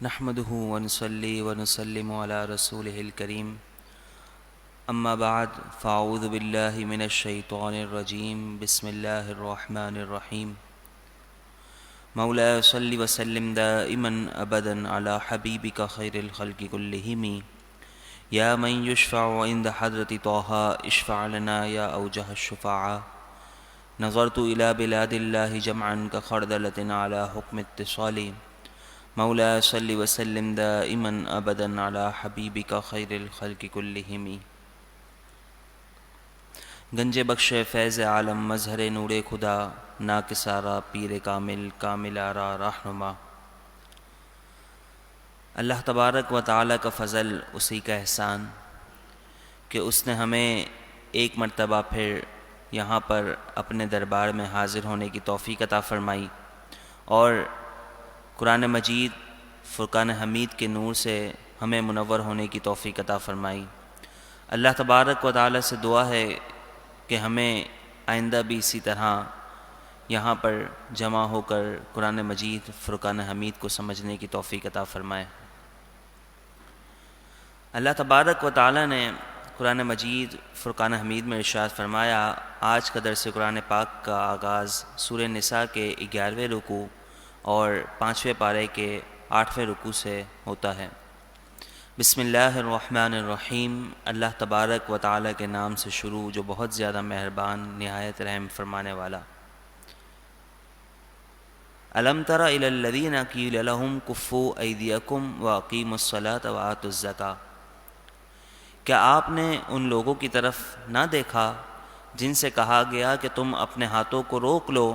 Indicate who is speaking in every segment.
Speaker 1: نحمده ونصلي ونسلم على رسوله الكريم اما بعد فاعوذ بالله من الشيطان الرجيم بسم الله الرحمن الرحيم مولاي صل وسلم دائما ابدا على حبيبك خير الخلق كلهم يا من يشفع عند حضرة طه اشفع لنا يا اوجه الشفعاء نظرت الى بلاد الله جمعا كخردلة على حكم اتصال مولاي صل وسلم دائما ابدا على حبيبك خير الخلق كلهم گنج بخش فیض عالم مظہر نور خدا ناکسارا پیر کامل کامل آرا رہنما. اللہ تبارک و تعالیٰ کا فضل، اسی کا احسان کہ اس نے ہمیں ایک مرتبہ پھر یہاں پر اپنے دربار میں حاضر ہونے کی توفیق عطا فرمائی اور قرآن مجید فرقان حمید کے نور سے ہمیں منور ہونے کی توفیق عطا فرمائی. اللہ تبارک و تعالیٰ سے دعا ہے کہ ہمیں آئندہ بھی اسی طرح یہاں پر جمع ہو کر قرآن مجید فرقان حمید کو سمجھنے کی توفیق عطا فرمائے. اللہ تبارک و تعالیٰ نے قرآن مجید فرقان حمید میں ارشاد فرمایا. آج کا درس قرآن پاک کا آغاز سورہ نساء کے 11ویں رکوع اور 5ویں پارے کے 8ویں رکوع سے ہوتا ہے. بسم اللہ الرحمن الرحیم. اللہ تبارک و تعالیٰ کے نام سے شروع جو بہت زیادہ مہربان نہایت رحم فرمانے والا. الم تر الی الذین قیل لهم کفوا ایدیکم واقیموا الصلاۃ وآتوا الزکاۃ. کیا آپ نے ان لوگوں کی طرف نہ دیکھا جن سے کہا گیا کہ تم اپنے ہاتھوں کو روک لو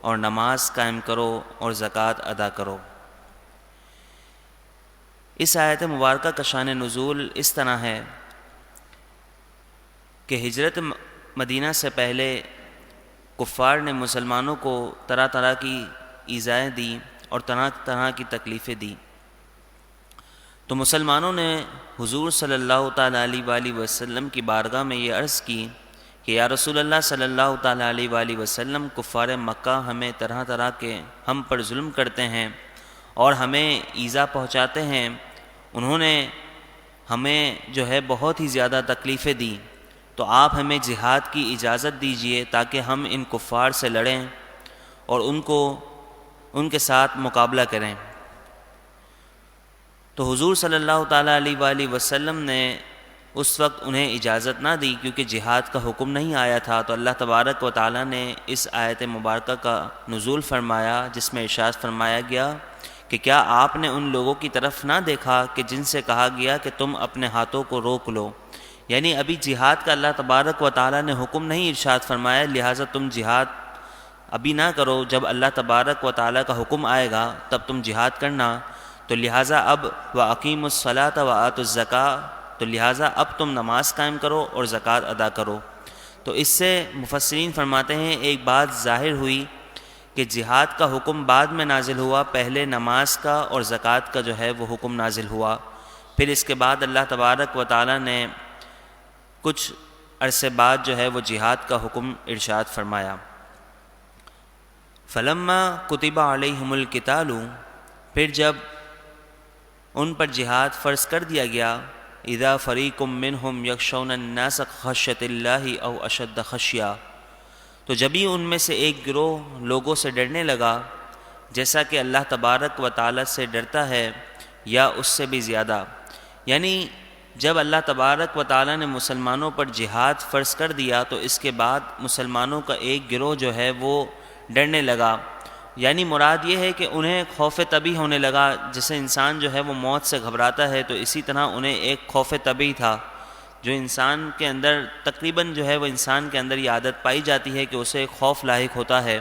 Speaker 1: اور نماز قائم کرو اور زکوٰۃ ادا کرو. اس آیت مبارکہ کا شان نزول اس طرح ہے کہ ہجرت مدینہ سے پہلے کفار نے مسلمانوں کو طرح طرح کی ایذائیں دی اور طرح طرح کی تکلیفیں دی. تو مسلمانوں نے حضور صلی اللہ تعالیٰ علیہ وآلہ وسلم کی بارگاہ میں یہ عرض کی کہ یا رسول اللہ صلی اللہ تعالیٰ علیہ وآلہ وسلم، کفار مکہ ہمیں طرح طرح کے ہم پر ظلم کرتے ہیں اور ہمیں ایذا پہنچاتے ہیں. انہوں نے ہمیں جو ہے بہت ہی زیادہ تکلیفیں دی، تو آپ ہمیں جہاد کی اجازت دیجئے تاکہ ہم ان کفار سے لڑیں اور ان کے ساتھ مقابلہ کریں. تو حضور صلی اللہ تعالیٰ علیہ وآلہ وسلم نے اس وقت انہیں اجازت نہ دی کیونکہ جہاد کا حکم نہیں آیا تھا. تو اللہ تبارک و تعالیٰ نے اس آیت مبارکہ کا نزول فرمایا جس میں ارشاد فرمایا گیا کہ کیا آپ نے ان لوگوں کی طرف نہ دیکھا کہ جن سے کہا گیا کہ تم اپنے ہاتھوں کو روک لو. یعنی ابھی جہاد کا اللہ تبارک و تعالیٰ نے حکم نہیں ارشاد فرمایا، لہٰذا تم جہاد ابھی نہ کرو. جب اللہ تبارک و تعالیٰ کا حکم آئے گا تب تم جہاد کرنا. تو لہٰذا اب وَأَقِیمُوا الصَّلَاةَ وَآتُوا الزَّکَاۃَ، تو لہٰذا اب تم نماز قائم کرو اور زکوٰۃ ادا کرو. تو اس سے مفسرین فرماتے ہیں ایک بات ظاہر ہوئی کہ جہاد کا حکم بعد میں نازل ہوا، پہلے نماز کا اور زکوٰۃ کا جو ہے وہ حکم نازل ہوا. پھر اس کے بعد اللہ تبارک و تعالیٰ نے کچھ عرصے بعد جو ہے وہ جہاد کا حکم ارشاد فرمایا. فَلَمَّا كُتِبَ عَلَيْهِمُ الْقِتَالُ، پھر جب ان پر جہاد فرض کر دیا گیا، اِذَا فَرِيقٌ مِّنْهُمْ يَخْشَوْنَ النَّاسَ كَخَشْيَةِ اللَّهِ أَوْ أَشَدَّ خَشْيَةً، تو جبھی ان میں سے ایک گروہ لوگوں سے ڈرنے لگا جیسا کہ اللہ تبارک و تعالیٰ سے ڈرتا ہے یا اس سے بھی زیادہ. یعنی جب اللہ تبارک و تعالیٰ نے مسلمانوں پر جہاد فرض کر دیا تو اس کے بعد مسلمانوں کا ایک گروہ جو ہے وہ ڈرنے لگا. یعنی مراد یہ ہے کہ انہیں خوف طبعی ہونے لگا. جیسے انسان جو ہے وہ موت سے گھبراتا ہے تو اسی طرح انہیں ایک خوف طبعی تھا جو انسان کے اندر تقریباً جو ہے وہ انسان کے اندر یہ عادت پائی جاتی ہے کہ اسے خوف لاحق ہوتا ہے.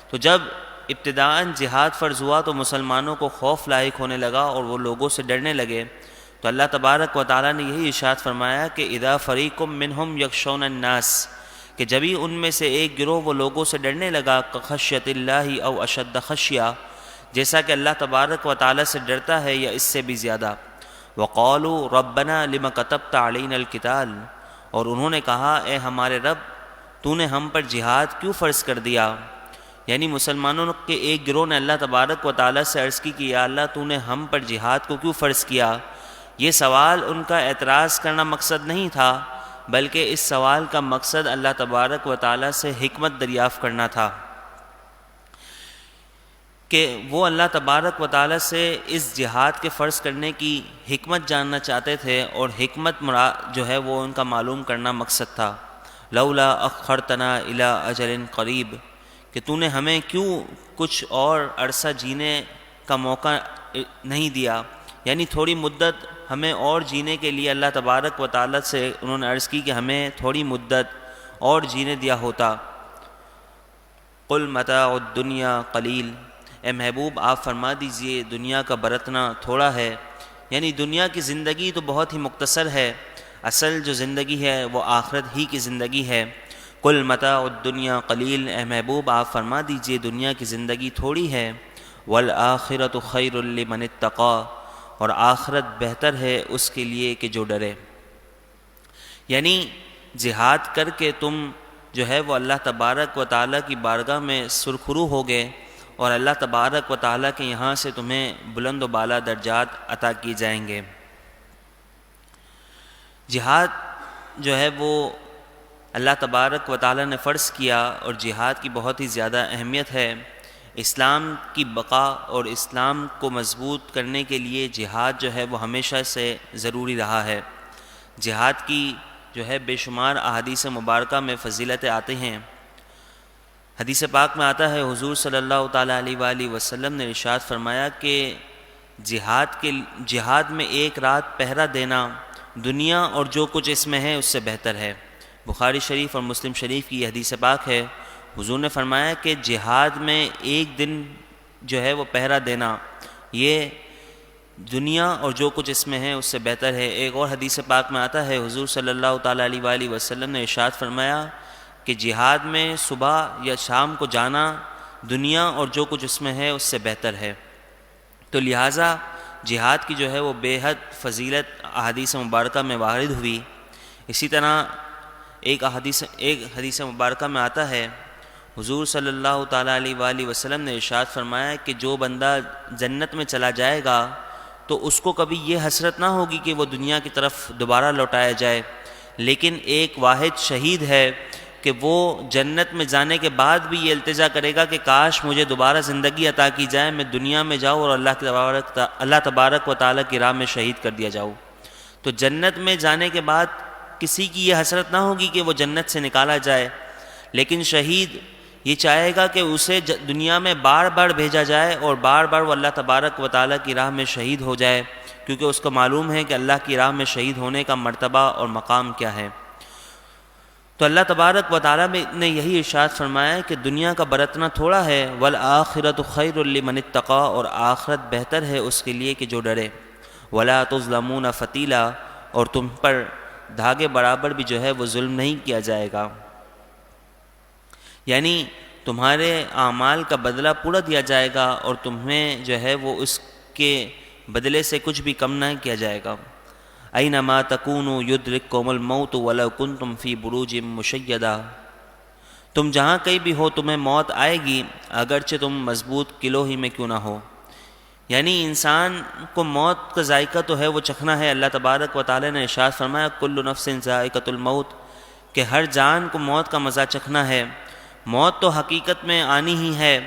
Speaker 1: تو جب ابتداءً جہاد فرض ہوا تو مسلمانوں کو خوف لاحق ہونے لگا اور وہ لوگوں سے ڈرنے لگے. تو اللہ تبارک و تعالیٰ نے یہی ارشاد فرمایا کہ اذا فریق منہم یخشون الناس، کہ جبھی ان میں سے ایک گروہ وہ لوگوں سے ڈرنے لگا کخشیۃ اللہ او اشد خشیہ، جیسا کہ اللہ تبارک و تعالیٰ سے ڈرتا ہے یا اس سے بھی زیادہ. وقالوا ربنا لما كتبت علينا القتال، اور انہوں نے کہا اے ہمارے رب تو نے ہم پر جہاد کیوں فرض کر دیا. یعنی مسلمانوں کے ایک گروہ نے اللہ تبارک و تعالیٰ سے عرض کی کہ یا اللہ تو نے ہم پر جہاد کو کیوں فرض کیا؟ یہ سوال ان کا اعتراض کرنا مقصد نہیں تھا، بلکہ اس سوال کا مقصد اللہ تبارک و تعالیٰ سے حکمت دریافت کرنا تھا کہ وہ اللہ تبارک و تعالیٰ سے اس جہاد کے فرض کرنے کی حکمت جاننا چاہتے تھے، اور حکمت جو ہے وہ ان کا معلوم کرنا مقصد تھا۔ لولا اخرتنا الی اجل قریب، کہ تو نے ہمیں کیوں کچھ اور عرصہ جینے کا موقع نہیں دیا، یعنی تھوڑی مدت ہمیں اور جینے کے لیے اللہ تبارک و تعالیٰ سے انہوں نے عرض کی کہ ہمیں تھوڑی مدت اور جینے دیا ہوتا۔ قل متاع الدنیا قلیل، اے محبوب آپ فرما دیجئے دنیا کا برتنا تھوڑا ہے، یعنی دنیا کی زندگی تو بہت ہی مختصر ہے، اصل جو زندگی ہے وہ آخرت ہی کی زندگی ہے۔ قل متاع الدنیا قلیل، اے محبوب آپ فرما دیجئے دنیا کی زندگی تھوڑی ہے، والآخرۃ خیر لمن اتقی، اور آخرت بہتر ہے اس کے لیے کہ جو ڈرے۔ یعنی جہاد کر کے تم جو ہے وہ اللہ تبارک و تعالیٰ کی بارگاہ میں سرخرو ہوگے، اور اللہ تبارک و تعالیٰ کے یہاں سے تمہیں بلند و بالا درجات عطا کی جائیں گے۔ جہاد جو ہے وہ اللہ تبارک و تعالیٰ نے فرض کیا، اور جہاد کی بہت ہی زیادہ اہمیت ہے۔ اسلام کی بقا اور اسلام کو مضبوط کرنے کے لیے جہاد جو ہے وہ ہمیشہ سے ضروری رہا ہے۔ جہاد کی جو ہے بے شمار احادیث مبارکہ میں فضیلتیں آتے ہیں۔ حدیث پاک میں آتا ہے حضور صلی اللہ تعالیٰ علیہ وآلہ وسلم نے ارشاد فرمایا کہ جہاد میں ایک رات پہرا دینا دنیا اور جو کچھ اس میں ہے اس سے بہتر ہے۔ بخاری شریف اور مسلم شریف کی یہ حدیث پاک ہے۔ حضور نے فرمایا کہ جہاد میں ایک دن جو ہے وہ پہرا دینا یہ دنیا اور جو کچھ اس میں ہے اس سے بہتر ہے۔ ایک اور حدیث پاک میں آتا ہے حضور صلی اللہ تعالیٰ علیہ وآلہ وسلم نے ارشاد فرمایا کہ جہاد میں صبح یا شام کو جانا دنیا اور جو کچھ اس میں ہے اس سے بہتر ہے۔ تو لہٰذا جہاد کی جو ہے وہ بے حد فضیلت احادیث مبارکہ میں وارد ہوئی۔ اسی طرح ایک حدیث مبارکہ میں آتا ہے حضور صلی اللہ تعالیٰ علیہ وآلہ وسلم نے ارشاد فرمایا کہ جو بندہ جنت میں چلا جائے گا تو اس کو کبھی یہ حسرت نہ ہوگی کہ وہ دنیا کی طرف دوبارہ لوٹایا جائے، لیکن ایک واحد شہید ہے کہ وہ جنت میں جانے کے بعد بھی یہ التجا کرے گا کہ کاش مجھے دوبارہ زندگی عطا کی جائے، میں دنیا میں جاؤں اور اللہ تبارک و تعالیٰ کی راہ میں شہید کر دیا جاؤں۔ تو جنت میں جانے کے بعد کسی کی یہ حسرت نہ ہوگی کہ وہ جنت سے نکالا جائے، لیکن شہید یہ چاہے گا کہ اسے دنیا میں بار بار بھیجا جائے اور بار بار وہ اللہ تبارک و تعالیٰ کی راہ میں شہید ہو جائے، کیونکہ اس کو معلوم ہے کہ اللہ کی راہ میں شہید ہونے کا مرتبہ اور مقام کیا ہے۔ تو اللہ تبارک و تعالیٰ نے یہی ارشاد فرمایا کہ دنیا کا برتنا تھوڑا ہے، والآخرۃ خیر لمن اتقی، اور آخرت بہتر ہے اس کے لیے کہ جو ڈرے۔ ولا تظلمون فتیلا، اور تم پر دھاگے برابر بھی جو ہے وہ ظلم نہیں کیا جائے گا، یعنی تمہارے اعمال کا بدلہ پورا دیا جائے گا اور تمہیں جو ہے وہ اس کے بدلے سے کچھ بھی کم نہ کیا جائے گا۔ اینما تکونوا یدرککم الموت ولو کنتم فی بروج مشیدہ، تم جہاں کہیں بھی ہو تمہیں موت آئے گی اگرچہ تم مضبوط قلعوں ہی میں کیوں نہ ہو۔ یعنی انسان کو موت کا ذائقہ تو ہے وہ چکھنا ہے۔ اللہ تبارک و تعالی نے ارشاد فرمایا کل نفس ذائقۃ الموت، کہ ہر جان کو موت کا مزہ چکھنا ہے۔ موت تو حقیقت میں آنی ہی ہے،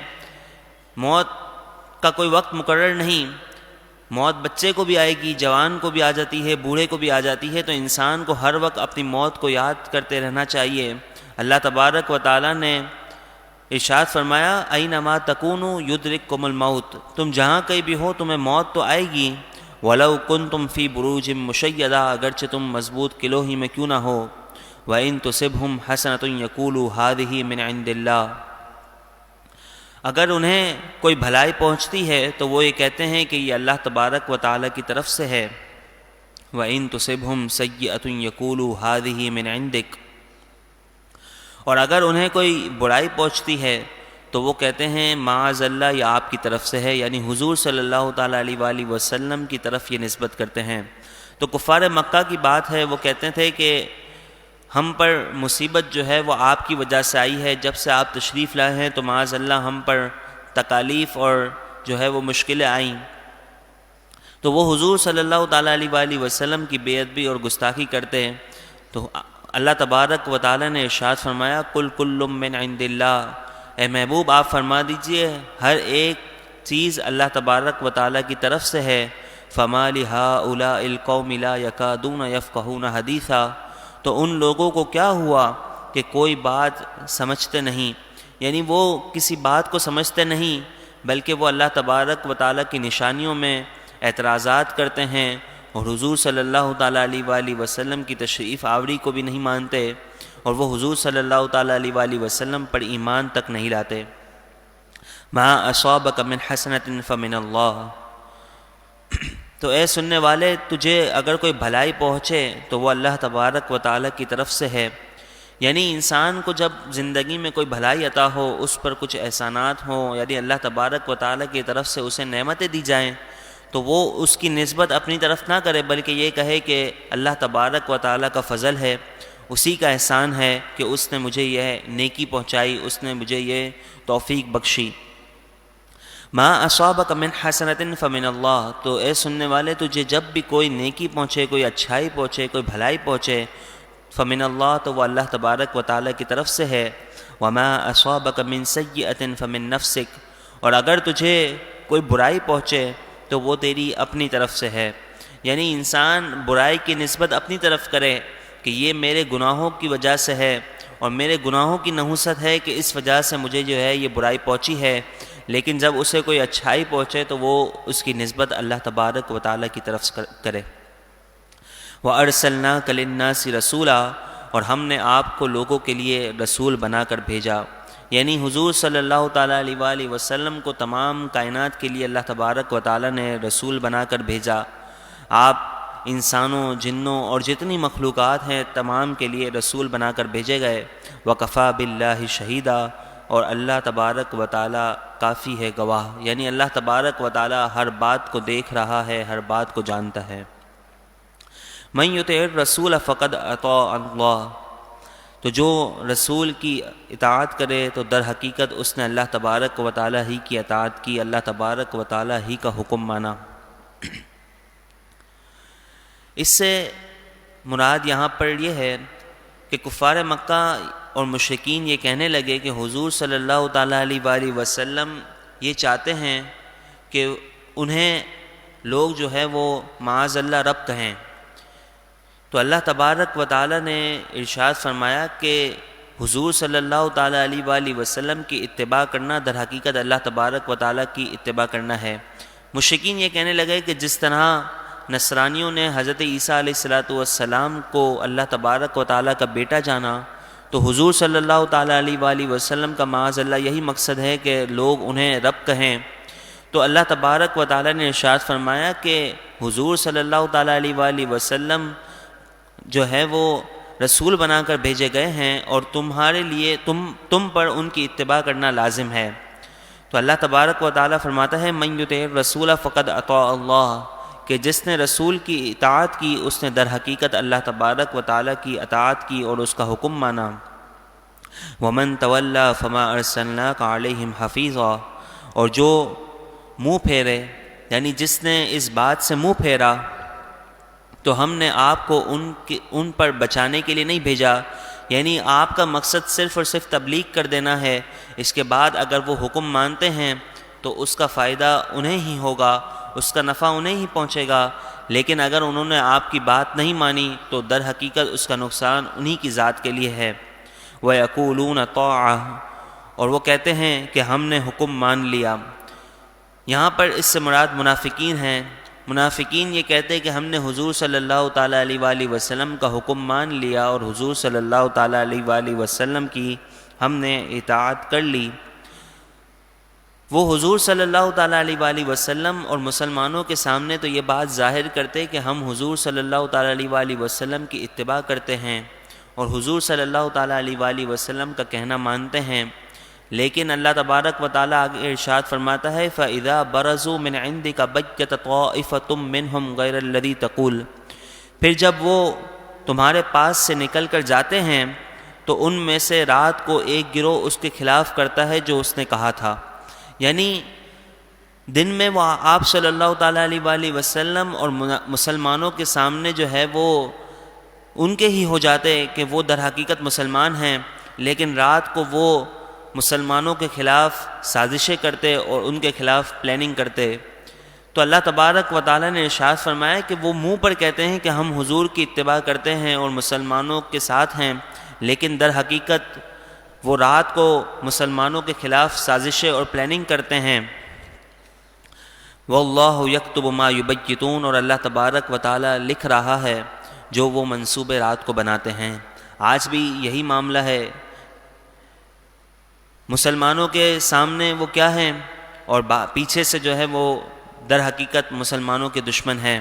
Speaker 1: موت کا کوئی وقت مقرر نہیں، موت بچے کو بھی آئے گی، جوان کو بھی آ جاتی ہے، بوڑھے کو بھی آ جاتی ہے، تو انسان کو ہر وقت اپنی موت کو یاد کرتے رہنا چاہیے۔ اللہ تبارک و تعالی نے ارشاد فرمایا اینما تکونوا یدرککم الموت، تم جہاں کہیں بھی ہو تمہیں موت تو آئے گی، ولو کنتم فی بروج مشیدہ، اگرچہ تم مضبوط قلعوں ہی میں کیوں نہ ہو۔ وَإِن تُصِبْهُمْ حَسَنَةٌ يَقُولُوا هَٰذِهِ مِنْ عِنْدِ اللَّهِ، اگر انہیں کوئی بھلائی پہنچتی ہے تو وہ یہ کہتے ہیں کہ یہ اللہ تبارک و تعالیٰ کی طرف سے ہے۔ وَإِن تُصِبْهُمْ سَيِّئَةٌ يَقُولُوا هَٰذِهِ مِنْ عِنْدِكَ، اور اگر انہیں کوئی برائی پہنچتی ہے تو وہ کہتے ہیں معاذ اللہ یہ آپ کی طرف سے ہے، یعنی حضور صلی اللہ تعالیٰ علیہ وآلہ وسلم کی طرف یہ نسبت کرتے ہیں۔ تو کفار مکہ کی بات ہے، وہ کہتے تھے کہ ہم پر مصیبت جو ہے وہ آپ کی وجہ سے آئی ہے، جب سے آپ تشریف لائے ہیں تو معاذ اللہ ہم پر تکالیف اور جو ہے وہ مشکلیں آئیں، تو وہ حضور صلی اللہ تعالیٰ علیہ وآلہ وسلم کی بے ادبی اور گستاخی کرتے ہیں۔ تو اللہ تبارک و تعالیٰ نے ارشاد فرمایا قل کل من عند اللہ، اے محبوب آپ فرما دیجئے ہر ایک چیز اللہ تبارک و تعالیٰ کی طرف سے ہے۔ فما لہؤلاء القوم لا یکادون یفقہون حدیثا، تو ان لوگوں کو کیا ہوا کہ کوئی بات سمجھتے نہیں، یعنی وہ کسی بات کو سمجھتے نہیں بلکہ وہ اللہ تبارک و تعالیٰ کی نشانیوں میں اعتراضات کرتے ہیں، اور حضور صلی اللہ تعالیٰ علیہ وآلہ وسلم کی تشریف آوری کو بھی نہیں مانتے، اور وہ حضور صلی اللہ تعالیٰ علیہ وآلہ وسلم پر ایمان تک نہیں لاتے۔ ما اصابک من حسنۃ فمن اللہ، تو اے سننے والے تجھے اگر کوئی بھلائی پہنچے تو وہ اللہ تبارک و تعالیٰ کی طرف سے ہے، یعنی انسان کو جب زندگی میں کوئی بھلائی عطا ہو، اس پر کچھ احسانات ہوں، یعنی اللہ تبارک و تعالیٰ کی طرف سے اسے نعمتیں دی جائیں، تو وہ اس کی نسبت اپنی طرف نہ کرے بلکہ یہ کہے کہ اللہ تبارک و تعالیٰ کا فضل ہے، اسی کا احسان ہے کہ اس نے مجھے یہ نیکی پہنچائی، اس نے مجھے یہ توفیق بخشی۔ ما اصابک من حسنۃ فمن اللہ، تو اے سننے والے تجھے جب بھی کوئی نیکی پہنچے، کوئی اچھائی پہنچے، کوئی بھلائی پہنچے، فمن اللہ، تو وہ اللہ تبارک و تعالیٰ کی طرف سے ہے۔ وما اصابک من سیئۃ فمن نفسک، اور اگر تجھے کوئی برائی پہنچے تو وہ تیری اپنی طرف سے ہے، یعنی انسان برائی کی نسبت اپنی طرف کرے کہ یہ میرے گناہوں کی وجہ سے ہے اور میرے گناہوں کی نحوست ہے کہ اس وجہ سے مجھے جو ہے یہ برائی پہنچی ہے، لیکن جب اسے کوئی اچھائی پہنچے تو وہ اس کی نسبت اللہ تبارک و تعالیٰ کی طرف کرے۔ وَأَرْسَلْنَاكَ لِلنَّاسِ رَسُولًا، اور ہم نے آپ کو لوگوں کے لیے رسول بنا کر بھیجا، یعنی حضور صلی اللہ تعالیٰ علیہ وآلہ وسلم کو تمام کائنات کے لیے اللہ تبارک و تعالیٰ نے رسول بنا کر بھیجا۔ آپ انسانوں، جنوں اور جتنی مخلوقات ہیں تمام کے لیے رسول بنا کر بھیجے گئے۔ وَكَفَى بِاللَّهِ شَهِيدًا، اور اللہ تبارک و تعالیٰ کافی ہے گواہ، یعنی اللہ تبارک و تعالیٰ ہر بات کو دیکھ رہا ہے، ہر بات کو جانتا ہے۔ مَن يُطِعِ الرَّسُولَ فَقَدْ أَطَاعَ اللَّهَ، تو جو رسول کی اطاعت کرے تو در حقیقت اس نے اللہ تبارک و تعالیٰ ہی کی اطاعت کی، اللہ تبارک و تعالیٰ ہی کا حکم مانا۔ اس سے مراد یہاں پر یہ ہے کہ کفار مکہ اور مشرکین یہ کہنے لگے کہ حضور صلی اللہ تعالیٰ علیہ وآلہ وسلم یہ چاہتے ہیں کہ انہیں لوگ جو ہے وہ معاذ اللہ رب کہیں، تو اللہ تبارک و تعالیٰ نے ارشاد فرمایا کہ حضور صلی اللہ تعالیٰ علیہ وآلہ وسلم کی اتباع کرنا در حقیقت اللہ تبارک و تعالیٰ کی اتباع کرنا ہے۔ مشرکین یہ کہنے لگے کہ جس طرح نصرانیوں نے حضرت عیسیٰ علیہ السلام کو اللہ تبارک و تعالیٰ کا بیٹا جانا، تو حضور صلی اللہ تعالیٰ علیہ وآلہ وسلم کا معاذ اللہ یہی مقصد ہے کہ لوگ انہیں رب کہیں۔ تو اللہ تبارک و تعالیٰ نے ارشاد فرمایا کہ حضور صلی اللہ تعالیٰ علیہ وآلہ وسلم جو ہے وہ رسول بنا کر بھیجے گئے ہیں، اور تمہارے لیے تم پر ان کی اتباع کرنا لازم ہے۔ تو اللہ تبارک و تعالیٰ فرماتا ہے مَن يُطِعِ الرَّسُولَ فَقَدْ أَطَاعَ اللَّهَ، کہ جس نے رسول کی اطاعت کی اس نے در حقیقت اللہ تبارک و تعالیٰ کی اطاعت کی اور اس کا حکم مانا۔ وَمَن تَوَلَّى فَمَا أَرْسَلْنَاكَ عَلَيْهِمْ حَفِيظًا، اور جو منہ پھیرے، یعنی جس نے اس بات سے منہ پھیرا تو ہم نے آپ کو ان پر بچانے کے لیے نہیں بھیجا، یعنی آپ کا مقصد صرف اور صرف تبلیغ کر دینا ہے، اس کے بعد اگر وہ حکم مانتے ہیں تو اس کا فائدہ انہیں ہی ہوگا، اس کا نفع انہیں ہی پہنچے گا، لیکن اگر انہوں نے آپ کی بات نہیں مانی تو در حقیقت اس کا نقصان انہی کی ذات کے لیے ہے۔ وَيَقُولُونَ طَاعَةٌ، اور وہ کہتے ہیں کہ ہم نے حکم مان لیا۔ یہاں پر اس سے مراد منافقین ہیں۔ منافقین یہ کہتے ہیں کہ ہم نے حضور صلی اللہ تعالیٰ علیہ وآلہ وسلم کا حکم مان لیا اور حضور صلی اللہ تعالیٰ علیہ وآلہ وسلم کی ہم نے اطاعت کر لی۔ وہ حضور صلی اللہ تعالیٰ علیہ وآلہ وسلم اور مسلمانوں کے سامنے تو یہ بات ظاہر کرتے کہ ہم حضور صلی اللہ تعالیٰ علیہ وآلہ وسلم کی اتباع کرتے ہیں اور حضور صلی اللہ تعالیٰ علیہ وآلہ وسلم کا کہنا مانتے ہیں، لیکن اللہ تبارک و تعالیٰ آگے ارشاد فرماتا ہے فَإِذَا بَرَزُوا مِنْ عِنْدِكَ بَيَّتَ طَائِفَةٌ مِّنْهُمْ غَيْرَ الَّذِي تَقُولُ، پھر جب وہ تمہارے پاس سے نکل کر جاتے ہیں تو ان میں سے رات کو ایک گروہ اس کے خلاف کرتا ہے جو اس نے کہا تھا، یعنی دن میں وہ آپ صلی اللہ تعالیٰ علیہ وآلہ وسلم اور مسلمانوں کے سامنے جو ہے وہ ان کے ہی ہو جاتے کہ وہ در حقیقت مسلمان ہیں، لیکن رات کو وہ مسلمانوں کے خلاف سازشیں کرتے اور ان کے خلاف پلاننگ کرتے۔ تو اللہ تبارک و تعالیٰ نے ارشاد فرمایا کہ وہ منہ پر کہتے ہیں کہ ہم حضور کی اتباع کرتے ہیں اور مسلمانوں کے ساتھ ہیں، لیکن در حقیقت وہ رات کو مسلمانوں کے خلاف سازشیں اور پلاننگ کرتے ہیں۔ واللہ یکتب ما یبیتون، اور اللہ تبارک و تعالیٰ لکھ رہا ہے جو وہ منصوبے رات کو بناتے ہیں۔ آج بھی یہی معاملہ ہے، مسلمانوں کے سامنے وہ کیا ہیں اور پیچھے سے جو ہے وہ در حقیقت مسلمانوں کے دشمن ہیں۔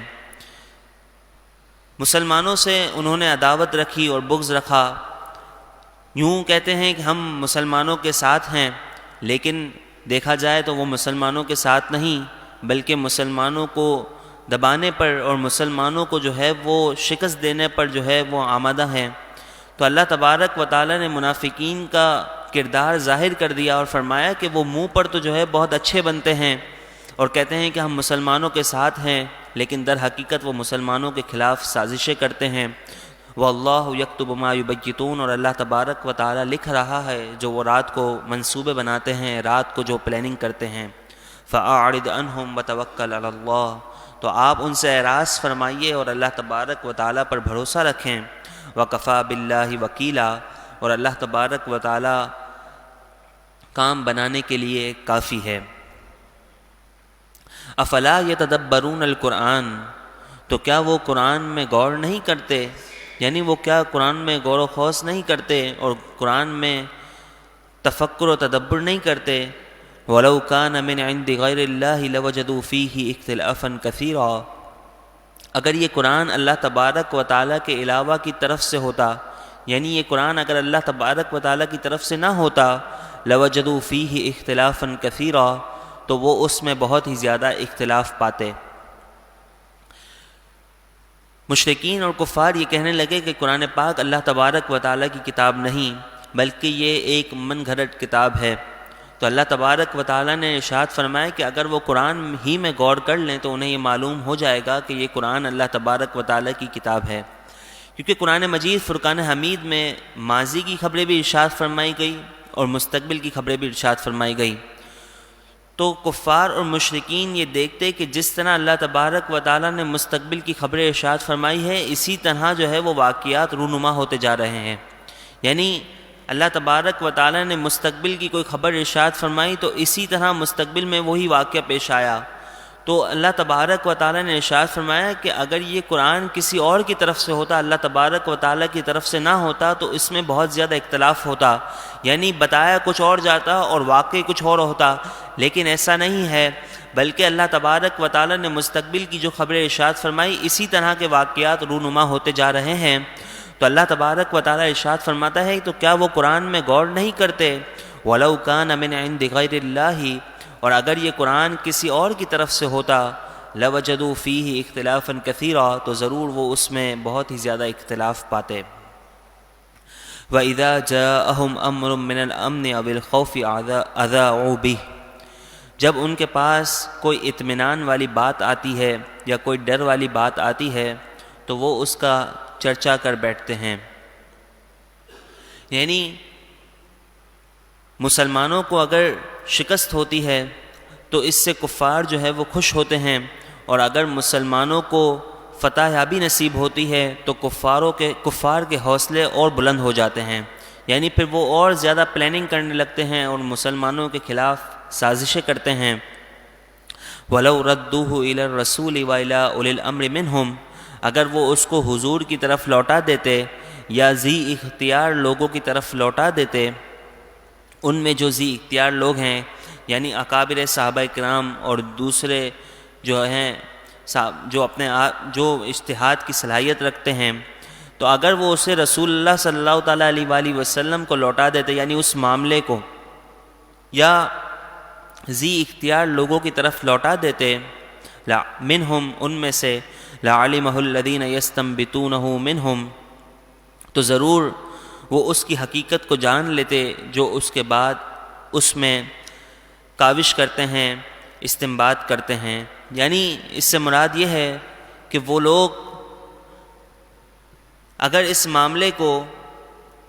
Speaker 1: مسلمانوں سے انہوں نے عداوت رکھی اور بغض رکھا، یوں کہتے ہیں کہ ہم مسلمانوں کے ساتھ ہیں، لیکن دیکھا جائے تو وہ مسلمانوں کے ساتھ نہیں بلکہ مسلمانوں کو دبانے پر اور مسلمانوں کو جو ہے وہ شکست دینے پر جو ہے وہ آمادہ ہیں۔ تو اللہ تبارک و تعالیٰ نے منافقین کا کردار ظاہر کر دیا اور فرمایا کہ وہ منہ پر تو جو ہے بہت اچھے بنتے ہیں اور کہتے ہیں کہ ہم مسلمانوں کے ساتھ ہیں، لیکن در حقیقت وہ مسلمانوں کے خلاف سازشیں کرتے ہیں۔ واللہ یکتب ما یبیتون، اور اللہ تبارک و تعالیٰ لکھ رہا ہے جو وہ رات کو منصوبے بناتے ہیں، رات کو جو پلاننگ کرتے ہیں۔ فأعرض عنہم وتوکل علی اللہ، تو آپ ان سے اعراض فرمائیے اور اللہ تبارک و تعالیٰ پر بھروسہ رکھیں۔ وکفیٰ باللہ وکیلا، اور اللہ تبارک و تعالیٰ کام بنانے کے لیے کافی ہے۔ افلا یتدبرون القرآن، تو کیا وہ قرآن میں غور نہیں کرتے، یعنی وہ کیا قرآن میں غور و خوض نہیں کرتے اور قرآن میں تفکر و تدبر نہیں کرتے؟ وَلَوْ كَانَ مِنْ عِنْدِ غَيْرِ اللَّهِ لَوَجَدُوا فِيهِ اخْتِلَافًا كَثِيرًا، اگر یہ قرآن اللہ تبارک و تعالیٰ کے علاوہ کی طرف سے ہوتا، یعنی یہ قرآن اگر اللہ تبارک و تعالیٰ کی طرف سے نہ ہوتا، لَوَجَدُوا فِيهِ اخْتِلَافًا كَثِيرًا، تو وہ اس میں بہت ہی زیادہ اختلاف پاتے۔ مشرکین اور کفار یہ کہنے لگے کہ قرآن پاک اللہ تبارک و تعالیٰ کی کتاب نہیں بلکہ یہ ایک من گھڑت کتاب ہے۔ تو اللہ تبارک و تعالیٰ نے ارشاد فرمایا کہ اگر وہ قرآن ہی میں غور کر لیں تو انہیں یہ معلوم ہو جائے گا کہ یہ قرآن اللہ تبارک و تعالیٰ کی کتاب ہے، کیونکہ قرآن مجید فرقان حمید میں ماضی کی خبریں بھی ارشاد فرمائی گئی اور مستقبل کی خبریں بھی ارشاد فرمائی گئی۔ تو کفار اور مشرکین یہ دیکھتے کہ جس طرح اللہ تبارک و تعالیٰ نے مستقبل کی خبریں ارشاد فرمائی ہے، اسی طرح جو ہے وہ واقعات رونما ہوتے جا رہے ہیں، یعنی اللہ تبارک و تعالیٰ نے مستقبل کی کوئی خبر ارشاد فرمائی تو اسی طرح مستقبل میں وہی واقعہ پیش آیا۔ تو اللہ تبارک و تعالیٰ نے ارشاد فرمایا کہ اگر یہ قرآن کسی اور کی طرف سے ہوتا، اللہ تبارک و تعالیٰ کی طرف سے نہ ہوتا، تو اس میں بہت زیادہ اختلاف ہوتا، یعنی بتایا کچھ اور جاتا اور واقعی کچھ اور ہوتا، لیکن ایسا نہیں ہے، بلکہ اللہ تبارک و تعالیٰ نے مستقبل کی جو خبریں ارشاد فرمائی اسی طرح کے واقعات رونما ہوتے جا رہے ہیں۔ تو اللہ تبارک و تعالیٰ ارشاد فرماتا ہے تو کیا وہ قرآن میں غور نہیں کرتے؟ وَلَوْ كَانَ مِنْ عِنْدِ غَيْرِ اللَّهِ، اور اگر یہ قرآن کسی اور کی طرف سے ہوتا، لَوَجَدُوا فِيهِ اخْتِلَافًا كَثِيرًا، تو ضرور وہ اس میں بہت ہی زیادہ اختلاف پاتے۔ وَإِذَا جَاءَهُمْ أَمْرٌ مِّنَ الْأَمْنِ أَوِ الْخَوْفِ أَذَاعُوا بِهِ، جب ان کے پاس کوئی اطمینان والی بات آتی ہے یا کوئی ڈر والی بات آتی ہے تو وہ اس کا چرچا کر بیٹھتے ہیں، یعنی مسلمانوں کو اگر شکست ہوتی ہے تو اس سے کفار جو ہے وہ خوش ہوتے ہیں، اور اگر مسلمانوں کو فتح یابی نصیب ہوتی ہے تو کفار کے حوصلے اور بلند ہو جاتے ہیں، یعنی پھر وہ اور زیادہ پلاننگ کرنے لگتے ہیں اور مسلمانوں کے خلاف سازشیں کرتے ہیں۔ وَلَوْ رَدُّوهُ إِلَى الرَّسُولِ وَإِلَى أُولِي الْأَمْرِ مِنْهُمْ، اگر وہ اس کو حضور کی طرف لوٹا دیتے یا ذی اختیار لوگوں کی طرف لوٹا دیتے، ان میں جو ذی اختیار لوگ ہیں یعنی اکابر صحابہ کرام اور دوسرے جو ہیں جو اجتہاد کی صلاحیت رکھتے ہیں، تو اگر وہ اسے رسول اللہ صلی اللہ تعالیٰ علیہ وآلہ وسلم کو لوٹا دیتے، یعنی اس معاملے کو یا ذی اختیار لوگوں کی طرف لوٹا دیتے، منہم ان میں سے، لعلمہ الذین یستنبطونہ منہم، تو ضرور وہ اس کی حقیقت کو جان لیتے جو اس کے بعد اس میں کاوش کرتے ہیں، استنباط کرتے ہیں۔ یعنی اس سے مراد یہ ہے کہ وہ لوگ اگر اس معاملے کو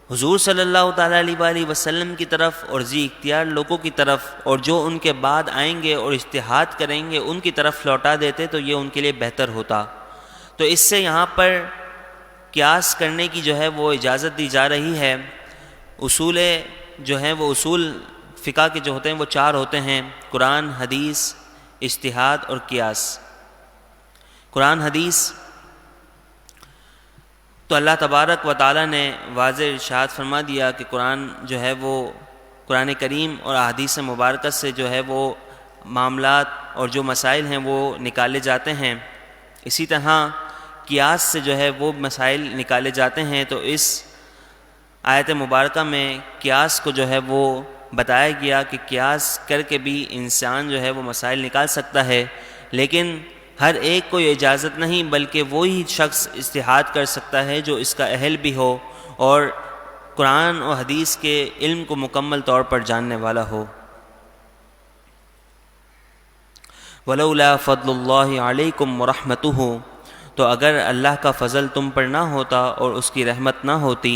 Speaker 1: حضور صلی اللہ تعالیٰ علیہ وآلہ وسلم کی طرف اور ذی اختیار لوگوں کی طرف اور جو ان کے بعد آئیں گے اور اجتہاد کریں گے ان کی طرف لوٹا دیتے تو یہ ان کے لیے بہتر ہوتا۔ تو اس سے یہاں پر قیاس کرنے کی جو ہے وہ اجازت دی جا رہی ہے۔ اصول جو ہیں وہ اصول فقہ کے جو ہوتے ہیں وہ 4 ہوتے ہیں: قرآن، حدیث، اجتہاد اور قیاس۔ قرآن حدیث تو اللہ تبارک و تعالیٰ نے واضح ارشاد فرما دیا کہ قرآن جو ہے وہ قرآن کریم اور احادیث مبارکہ سے جو ہے وہ معاملات اور جو مسائل ہیں وہ نکالے جاتے ہیں۔ اسی طرح قیاس سے جو ہے وہ مسائل نکالے جاتے ہیں۔ تو اس آیت مبارکہ میں قیاس کو جو ہے وہ بتایا گیا کہ قیاس کر کے بھی انسان جو ہے وہ مسائل نکال سکتا ہے، لیکن ہر ایک کو یہ اجازت نہیں، بلکہ وہی شخص اجتہاد کر سکتا ہے جو اس کا اہل بھی ہو اور قرآن و حدیث کے علم کو مکمل طور پر جاننے والا ہو۔ وَلَوْلَا فَضْلُ اللَّهِ عَلَيْكُمْ وَرَحْمَتُهُ، تو اگر اللہ کا فضل تم پر نہ ہوتا اور اس کی رحمت نہ ہوتی،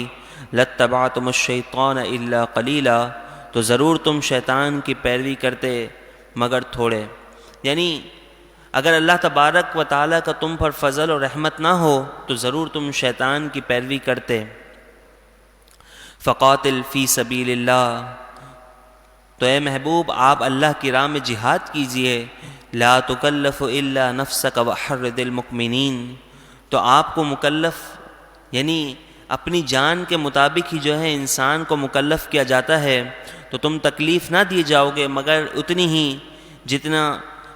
Speaker 1: لَاتَّبَعْتُمُ الشَّيْطَانَ إِلَّا قَلِيلًا، تو ضرور تم شیطان کی پیروی کرتے مگر تھوڑے۔ یعنی اگر اللہ تبارک و تعالیٰ کا تم پر فضل اور رحمت نہ ہو تو ضرور تم شیطان کی پیروی کرتے۔ فقاتل فی سبیل اللہ، تو اے محبوب آپ اللہ کی راہ میں جہاد کیجئے۔ لا تکلف الا نفسک وحرد المؤمنین، تو آپ کو مکلف یعنی اپنی جان کے مطابق ہی جو ہے انسان کو مکلف کیا جاتا ہے، تو تم تکلیف نہ دیے جاؤ گے مگر اتنی ہی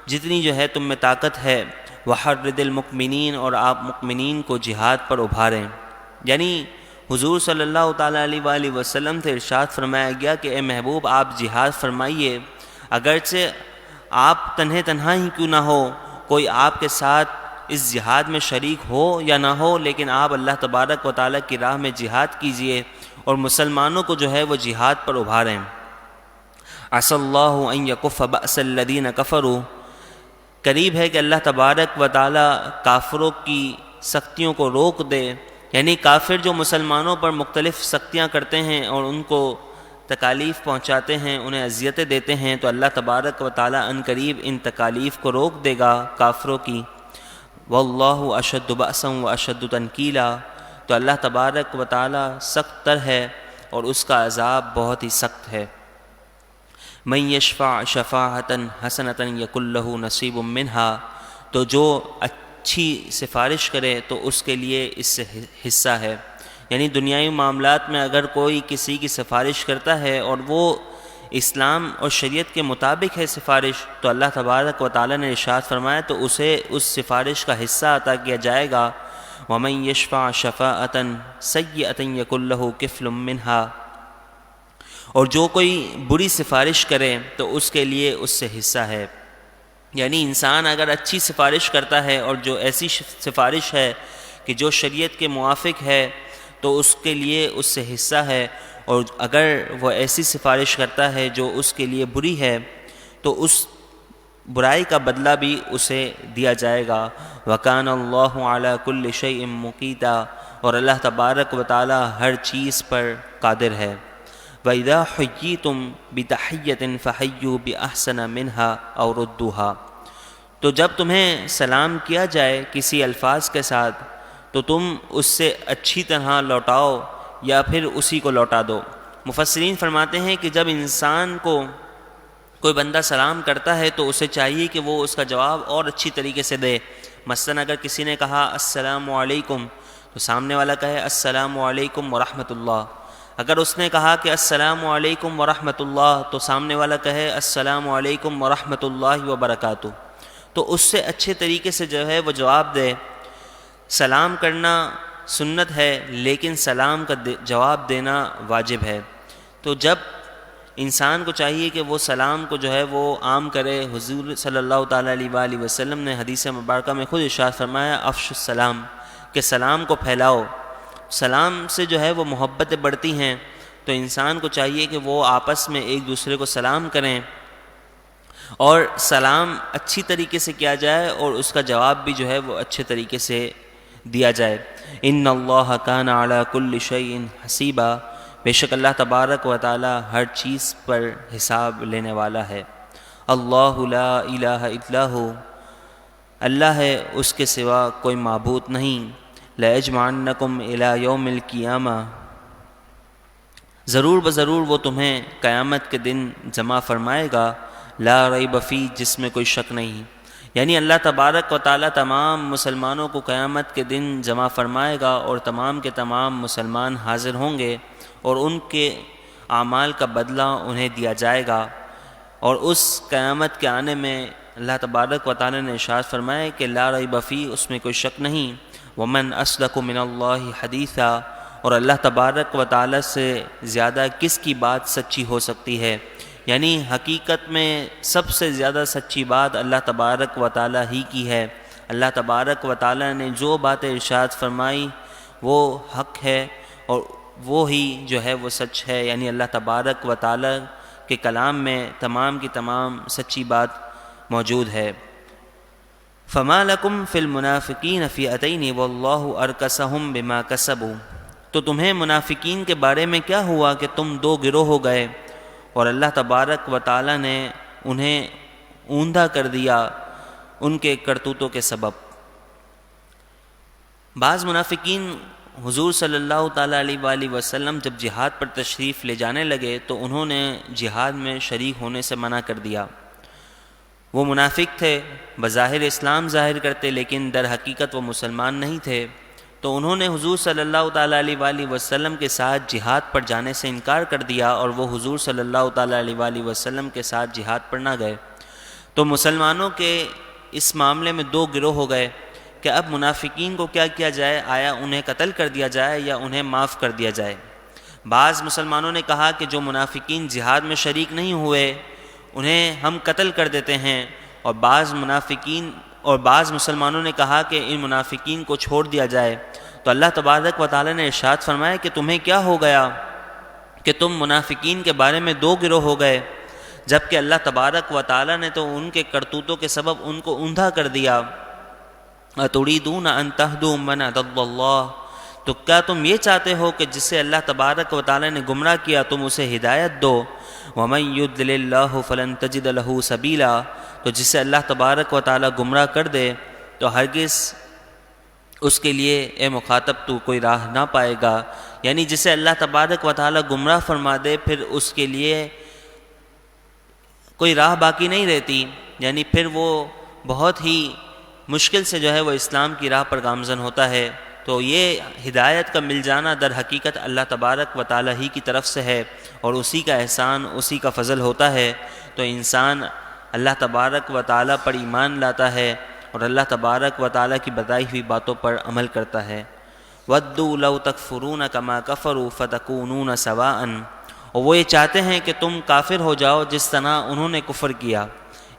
Speaker 1: جتنی جو ہے تم میں طاقت ہے۔ وحرد المؤمنین، اور آپ مؤمنین کو جہاد پر ابھاریں۔ یعنی حضور صلی اللہ تعالیٰ علیہ وآلہ وسلم سے ارشاد فرمایا گیا کہ اے محبوب آپ جہاد فرمائیے، اگرچہ آپ تنہا ہی کیوں نہ ہو، کوئی آپ کے ساتھ اس جہاد میں شریک ہو یا نہ ہو، لیکن آپ اللہ تبارک و تعالیٰ کی راہ میں جہاد کیجئے اور مسلمانوں کو جو ہے وہ جہاد پر ابھاریں۔ عسى اللہ ان یکف بأس الذین کفروا، قریب ہے کہ اللہ تبارک و تعالیٰ کافروں کی سختیوں کو روک دے۔ یعنی کافر جو مسلمانوں پر مختلف سختیاں کرتے ہیں اور ان کو تکالیف پہنچاتے ہیں، انہیں اذیتیں دیتے ہیں، تو اللہ تبارک و تعالیٰ ان قریب ان تکالیف کو روک دے گا کافروں کی۔ واللہ اشد بأسا واشد تنکیلا، تو اللہ تبارک و تعالیٰ سخت تر ہے اور اس کا عذاب بہت ہی سخت ہے۔ من یشفع شفاعۃ حسنۃ یکن لہ نصیب منہا، تو جو اچھی سفارش کرے تو اس کے لیے اس سے حصہ ہے۔ یعنی دنیاوی معاملات میں اگر کوئی کسی کی سفارش کرتا ہے اور وہ اسلام اور شریعت کے مطابق ہے سفارش، تو اللہ تبارک و تعالیٰ نے ارشاد فرمایا تو اسے اس سفارش کا حصہ عطا کیا جائے گا۔ ومن یشفع شفاعۃ سیئۃ یکن لہ کفل منہا، اور جو کوئی بری سفارش کرے تو اس کے لیے اس سے حصہ ہے۔ یعنی انسان اگر اچھی سفارش کرتا ہے اور جو ایسی سفارش ہے کہ جو شریعت کے موافق ہے تو اس کے لیے اس سے حصہ ہے، اور اگر وہ ایسی سفارش کرتا ہے جو اس کے لیے بری ہے تو اس برائی کا بدلہ بھی اسے دیا جائے گا۔ وَكَانَ اللَّهُ عَلَى كُلِّ شَيْءٍ مُقِيتًا، اور اللہ تبارک و تعالیٰ ہر چیز پر قادر ہے۔ وَإِذَا حُيِّيتُم بِتَحِيَّةٍ فَحَيُّوا بِأَحْسَنَ مِنْهَا أَوْ رُدُّوهَا، تو جب تمہیں سلام کیا جائے کسی الفاظ کے ساتھ تو تم اس سے اچھی طرح لوٹاؤ یا پھر اسی کو لوٹا دو۔ مفسرین فرماتے ہیں کہ جب انسان کو کوئی بندہ سلام کرتا ہے تو اسے چاہیے کہ وہ اس کا جواب اور اچھی طریقے سے دے۔ مثلا اگر کسی نے کہا السلام علیکم تو سامنے والا کہے السلام علیکم ورحمۃ اللہ۔ اگر اس نے کہا کہ السلام علیکم ورحمۃ اللہ تو سامنے والا کہے السلام علیکم ورحمۃ اللہ وبرکاتہ، تو اس سے اچھے طریقے سے جو ہے وہ جواب دے۔ سلام کرنا سنت ہے لیکن سلام کا جواب دینا واجب ہے۔ تو جب انسان کو چاہیے کہ وہ سلام کو جو ہے وہ عام کرے۔ حضور صلی اللہ تعالیٰ علیہ وآلہ وسلم نے حدیث مبارکہ میں خود ارشاد فرمایا افشوا السلام، کہ سلام کو پھیلاؤ۔ سلام سے جو ہے وہ محبتیں بڑھتی ہیں، تو انسان کو چاہیے کہ وہ آپس میں ایک دوسرے کو سلام کریں، اور سلام اچھی طریقے سے کیا جائے اور اس کا جواب بھی جو ہے وہ اچھے طریقے سے دیا جائے۔ ان اللہ کان علی کل شیء حسیبا، بے شک اللہ تبارک و تعالی ہر چیز پر حساب لینے والا ہے۔ اللہ لا الہ الا ہو، اللہ ہے، اس کے سوا کوئی معبود نہیں۔ لَيَجْمَعَنَّكُمْ إِلَى يَوْمِ الْقِيَامَةِ، ضرور بضرور وہ تمہیں قیامت کے دن جمع فرمائے گا، لا ریب فیہ، جس میں کوئی شک نہیں۔ یعنی اللہ تبارک و تعالی تمام مسلمانوں کو قیامت کے دن جمع فرمائے گا، اور تمام کے تمام مسلمان حاضر ہوں گے، اور ان کے اعمال کا بدلہ انہیں دیا جائے گا۔ اور اس قیامت کے آنے میں اللہ تبارک و تعالی نے ارشاد فرمایا کہ لا ریب فیہ، اس میں کوئی شک نہیں۔ ومن اصدق من اللہ حدیثا، اور اللہ تبارک و تعالی سے زیادہ کس کی بات سچی ہو سکتی ہے؟ یعنی حقیقت میں سب سے زیادہ سچی بات اللہ تبارک و تعالی ہی کی ہے۔ اللہ تبارک و تعالی نے جو باتیں ارشاد فرمائی وہ حق ہے، اور وہی جو ہے وہ سچ ہے، یعنی اللہ تبارک و تعالی کے کلام میں تمام کی تمام سچی بات موجود ہے۔ فما لکم فی المنافقین فئتین واللہ ارکسہم بما کسبوا، تو تمہیں منافقین کے بارے میں کیا ہوا کہ تم دو گروہ ہو گئے، اور اللہ تبارک و تعالی نے انہیں اوندھا کر دیا ان کے کرتوتوں کے سبب۔ بعض منافقین حضور صلی اللہ تعالیٰ علیہ وآلہ وسلم جب جہاد پر تشریف لے جانے لگے تو انہوں نے جہاد میں شریک ہونے سے منع کر دیا۔ وہ منافق تھے، بظاہر اسلام ظاہر کرتے، لیکن در حقیقت وہ مسلمان نہیں تھے، تو انہوں نے حضور صلی اللہ تعالیٰ علیہ وآلہ وسلم کے ساتھ جہاد پر جانے سے انکار کر دیا، اور وہ حضور صلی اللہ تعالیٰ علیہ وآلہ وسلم کے ساتھ جہاد پر نہ گئے۔ تو مسلمانوں کے اس معاملے میں دو گروہ ہو گئے کہ اب منافقین کو کیا کیا جائے، آیا انہیں قتل کر دیا جائے یا انہیں معاف کر دیا جائے؟ بعض مسلمانوں نے کہا کہ جو منافقین جہاد میں شریک نہیں ہوئے انہیں ہم قتل کر دیتے ہیں، اور بعض مسلمانوں نے کہا کہ ان منافقین کو چھوڑ دیا جائے۔ تو اللہ تبارک و تعالی نے ارشاد فرمایا کہ تمہیں کیا ہو گیا کہ تم منافقین کے بارے میں دو گروہ ہو گئے، جبکہ اللہ تبارک و تعالی نے تو ان کے کرتوتوں کے سبب ان کو اوندھا کر دیا۔ اتریدون ان تہدوا من اضل اللہ، تو کیا تم یہ چاہتے ہو کہ جسے اللہ تبارک و تعالی نے گمراہ کیا تم اسے ہدایت دو؟ ومن یضلل اللہ فلن تجد له سبیلا، تو جسے اللہ تبارک و تعالی گمراہ کر دے تو ہرگز اس کے لیے اے مخاطب تو کوئی راہ نہ پائے گا۔ یعنی جسے اللہ تبارک و تعالی گمراہ فرما دے پھر اس کے لیے کوئی راہ باقی نہیں رہتی، یعنی پھر وہ بہت ہی مشکل سے جو ہے وہ اسلام کی راہ پر گامزن ہوتا ہے۔ تو یہ ہدایت کا مل جانا در حقیقت اللہ تبارک و تعالی ہی کی طرف سے ہے، اور اسی کا احسان، اسی کا فضل ہوتا ہے۔ تو انسان اللہ تبارک و تعالی پر ایمان لاتا ہے اور اللہ تبارک و تعالی کی بتائی ہوئی باتوں پر عمل کرتا ہے۔ وَدُّوا لَوْ تَكْفُرُونَ كَمَا كَفَرُوا فَتَكُونُونَ سَوَاءً، اور وہ یہ چاہتے ہیں کہ تم کافر ہو جاؤ جس طرح انہوں نے کفر کیا،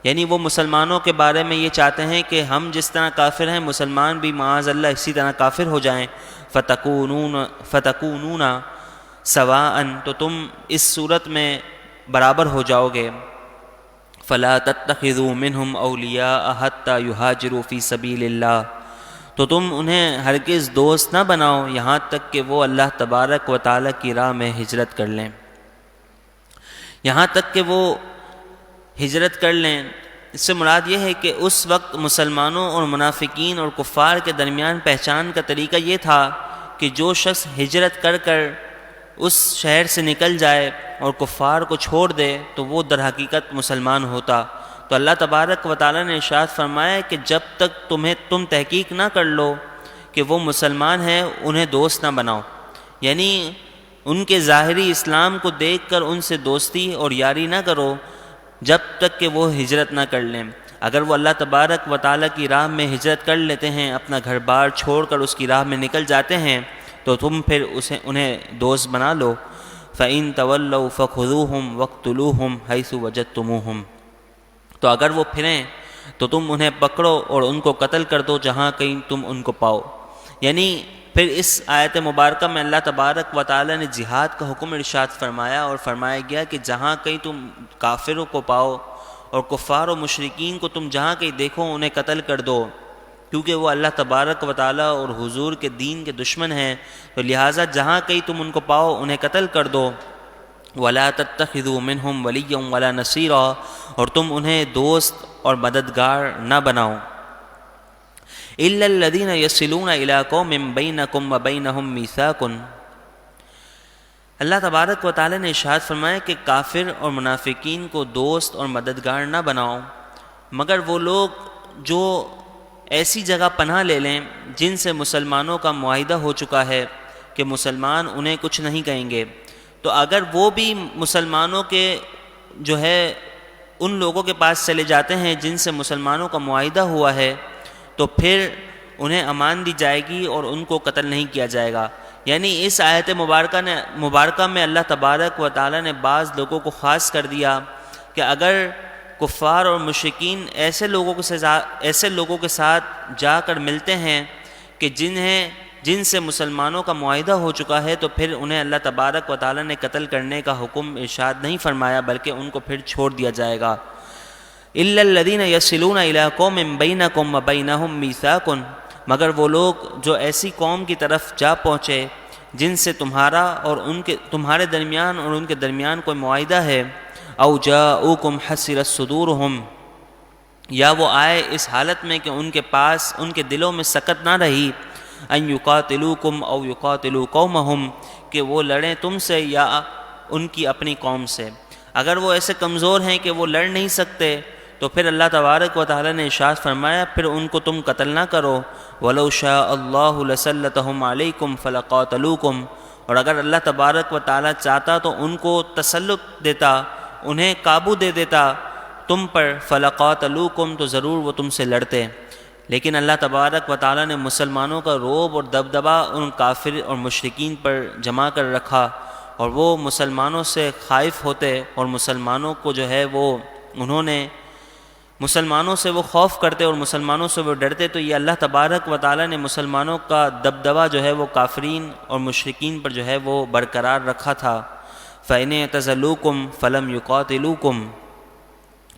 Speaker 1: یعنی وہ مسلمانوں کے بارے میں یہ چاہتے ہیں کہ ہم جس طرح کافر ہیں مسلمان بھی معاذ اللہ اسی طرح کافر ہو جائیں۔ فَتَكُونُونَ سَوَاءً، تو تم اس صورت میں برابر ہو جاؤ گے۔ فَلَا تَتَّخِذُوا مِنْهُمْ أَوْلِيَاءَ حَتَّى يُهَاجِرُوا فِي سَبِيلِ اللَّهِ، تو تم انہیں ہرگز دوست نہ بناؤ یہاں تک کہ وہ اللہ تبارک و تعالی کی راہ میں ہجرت کر لیں، یہاں تک کہ وہ ہجرت کر لیں۔ اس سے مراد یہ ہے کہ اس وقت مسلمانوں اور منافقین اور کفار کے درمیان پہچان کا طریقہ یہ تھا کہ جو شخص ہجرت کر کر اس شہر سے نکل جائے اور کفار کو چھوڑ دے تو وہ در حقیقت مسلمان ہوتا۔ تو اللہ تبارک و تعالی نے ارشاد فرمایا کہ جب تک تم تحقیق نہ کر لو کہ وہ مسلمان ہیں انہیں دوست نہ بناؤ، یعنی ان کے ظاہری اسلام کو دیکھ کر ان سے دوستی اور یاری نہ کرو جب تک کہ وہ ہجرت نہ کر لیں۔ اگر وہ اللہ تبارک و تعالی کی راہ میں ہجرت کر لیتے ہیں، اپنا گھر بار چھوڑ کر اس کی راہ میں نکل جاتے ہیں، تو تم پھر انہیں دوست بنا لو۔ فَإِن تَوَلَّوْا فَخُذُوهُمْ وَاقْتُلُوهُمْ حَيْثُ وَجَدتُّمُوهُمْ، تو اگر وہ پھریں تو تم انہیں پکڑو اور ان کو قتل کر دو جہاں کہیں تم ان کو پاؤ۔ یعنی پھر اس آیت مبارکہ میں اللہ تبارک و تعالی نے جہاد کا حکم ارشاد فرمایا اور فرمایا گیا کہ جہاں کہیں تم کافروں کو پاؤ اور کفار و مشرکین کو تم جہاں کہیں دیکھو انہیں قتل کر دو، کیونکہ وہ اللہ تبارک و تعالی اور حضور کے دین کے دشمن ہیں، تو لہٰذا جہاں کہیں تم ان کو پاؤ انہیں قتل کر دو۔ وَلَا تَتَّخِذُوا مِنْهُمْ وَلِيًّا وَلَا نَصِيرًا، اور تم انہیں دوست اور مددگار نہ بناؤ۔ إِلَّا الَّذِينَ يَصِلُونَ إِلَىٰ قَوْمٍ بَيْنَكُمْ وَبَيْنَهُمْ مِيثَاقٌ۔ اللہ تبارک و تعالی نے ارشاد فرمایا کہ کافر اور منافقین کو دوست اور مددگار نہ بناؤ، مگر وہ لوگ جو ایسی جگہ پناہ لے لیں جن سے مسلمانوں کا معاہدہ ہو چکا ہے کہ مسلمان انہیں کچھ نہیں کہیں گے، تو اگر وہ بھی مسلمانوں کے جو ہے ان لوگوں کے پاس چلے جاتے ہیں جن سے مسلمانوں کا معاہدہ ہوا ہے، تو پھر انہیں امان دی جائے گی اور ان کو قتل نہیں کیا جائے گا۔ یعنی اس آیت مبارکہ میں اللہ تبارک و تعالی نے بعض لوگوں کو خاص کر دیا کہ اگر کفار اور مشرکین ایسے لوگوں کے ساتھ جا کر ملتے ہیں کہ جن سے مسلمانوں کا معاہدہ ہو چکا ہے، تو پھر انہیں اللہ تبارک و تعالی نے قتل کرنے کا حکم ارشاد نہیں فرمایا، بلکہ ان کو پھر چھوڑ دیا جائے گا۔ إِلَّا الَّذِينَ يَصِلُونَ إِلَىٰ قَوْمٍ بَيْنَكُمْ وَبَيْنَهُمْ مِيثَاقٌ، مگر وہ لوگ جو ایسی قوم کی طرف جا پہنچے جن سے تمہارے درمیان اور ان کے درمیان کوئی معاہدہ ہے، أَوْ جَاءُوكُمْ حَسِرَتْ صُدُورُهُمْ، یا وہ آئے اس حالت میں کہ ان کے پاس ان کے دلوں میں سکت نہ رہی، أَن يُقَاتِلُوكُمْ أَوْ يُقَاتِلُوا قَوْمَهُمْ، کہ وہ لڑیں تم سے یا ان کی اپنی قوم سے۔ اگر وہ ایسے کمزور ہیں کہ وہ لڑ نہیں سکتے، تو پھر اللہ تبارک و تعالی نے ارشاد فرمایا پھر ان کو تم قتل نہ کرو۔ وَلَوْ شَاءَ اللَّهُ لَسَلَّطَهُمْ عَلَيْكُمْ فَلَقَاتَلُوكُمْ، اور اگر اللہ تبارک و تعالی چاہتا تو ان کو تسلط دیتا، انہیں قابو دے دیتا تم پر، فَلَقَاتَلُوكُمْ، تو ضرور وہ تم سے لڑتے۔ لیکن اللہ تبارک و تعالی نے مسلمانوں کا رعب اور دبدبہ ان کافر اور مشرکین پر جمع کر رکھا، اور وہ مسلمانوں سے خائف ہوتے اور مسلمانوں کو جو ہے مسلمانوں سے وہ خوف کرتے اور مسلمانوں سے وہ ڈرتے، تو یہ اللہ تبارک و تعالی نے مسلمانوں کا دبدبہ جو ہے وہ کافرین اور مشرکین پر جو ہے وہ برقرار رکھا تھا۔ فَإِنِ اعْتَزَلُوكُمْ فَلَمْ يُقَاتِلُوكُمْ،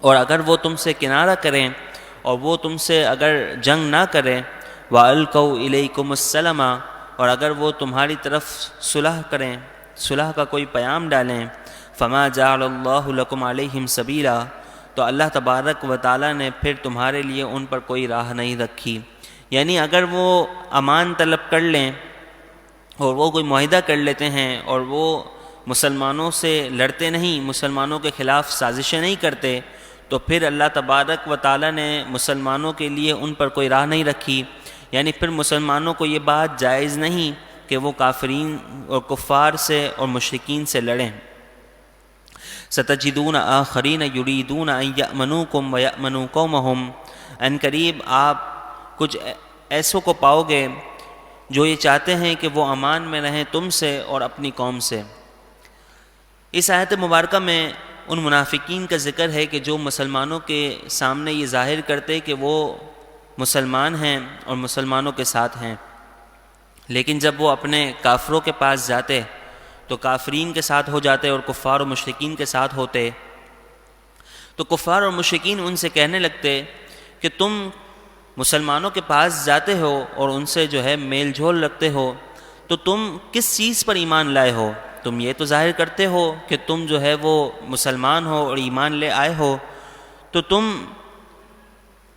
Speaker 1: اور اگر وہ تم سے کنارہ کریں اور وہ تم سے اگر جنگ نہ کریں، وَأَلْقَوْا إِلَيْكُمُ السَّلَمَ، اور اگر وہ تمہاری طرف صلح کریں، صلح کا کوئی پیام ڈالیں، فَمَا جَعَلَ اللَّهُ لَكُمْ عَلَيْهِمْ سَبِيلًا، تو اللہ تبارک و تعالی نے پھر تمہارے لیے ان پر کوئی راہ نہیں رکھی۔ یعنی اگر وہ امان طلب کر لیں اور وہ کوئی معاہدہ کر لیتے ہیں اور وہ مسلمانوں سے لڑتے نہیں، مسلمانوں کے خلاف سازشیں نہیں کرتے، تو پھر اللہ تبارک و تعالی نے مسلمانوں کے لیے ان پر کوئی راہ نہیں رکھی۔ یعنی پھر مسلمانوں کو یہ بات جائز نہیں کہ وہ کافرین اور کفار سے اور مشرکین سے لڑیں۔ سَتَجِدُونَ آخَرِينَ يُرِيدُونَ أَن يَأْمَنُوكُمْ وَيَأْمَنُوا قَوْمَهُمْ، ان قریب آپ کچھ ایسوں کو پاؤ گے جو یہ چاہتے ہیں کہ وہ امان میں رہیں تم سے اور اپنی قوم سے۔ اس آیت مبارکہ میں ان منافقین کا ذکر ہے کہ جو مسلمانوں کے سامنے یہ ظاہر کرتے کہ وہ مسلمان ہیں اور مسلمانوں کے ساتھ ہیں، لیکن جب وہ اپنے کافروں کے پاس جاتے تو کافرین کے ساتھ ہو جاتے اور کفار و مشرکین کے ساتھ ہوتے، تو کفار اور مشرکین ان سے کہنے لگتے کہ تم مسلمانوں کے پاس جاتے ہو اور ان سے جو ہے میل جول رکھتے ہو، تو تم کس چیز پر ایمان لائے ہو؟ تم یہ تو ظاہر کرتے ہو کہ تم جو ہے وہ مسلمان ہو اور ایمان لے آئے ہو، تو تم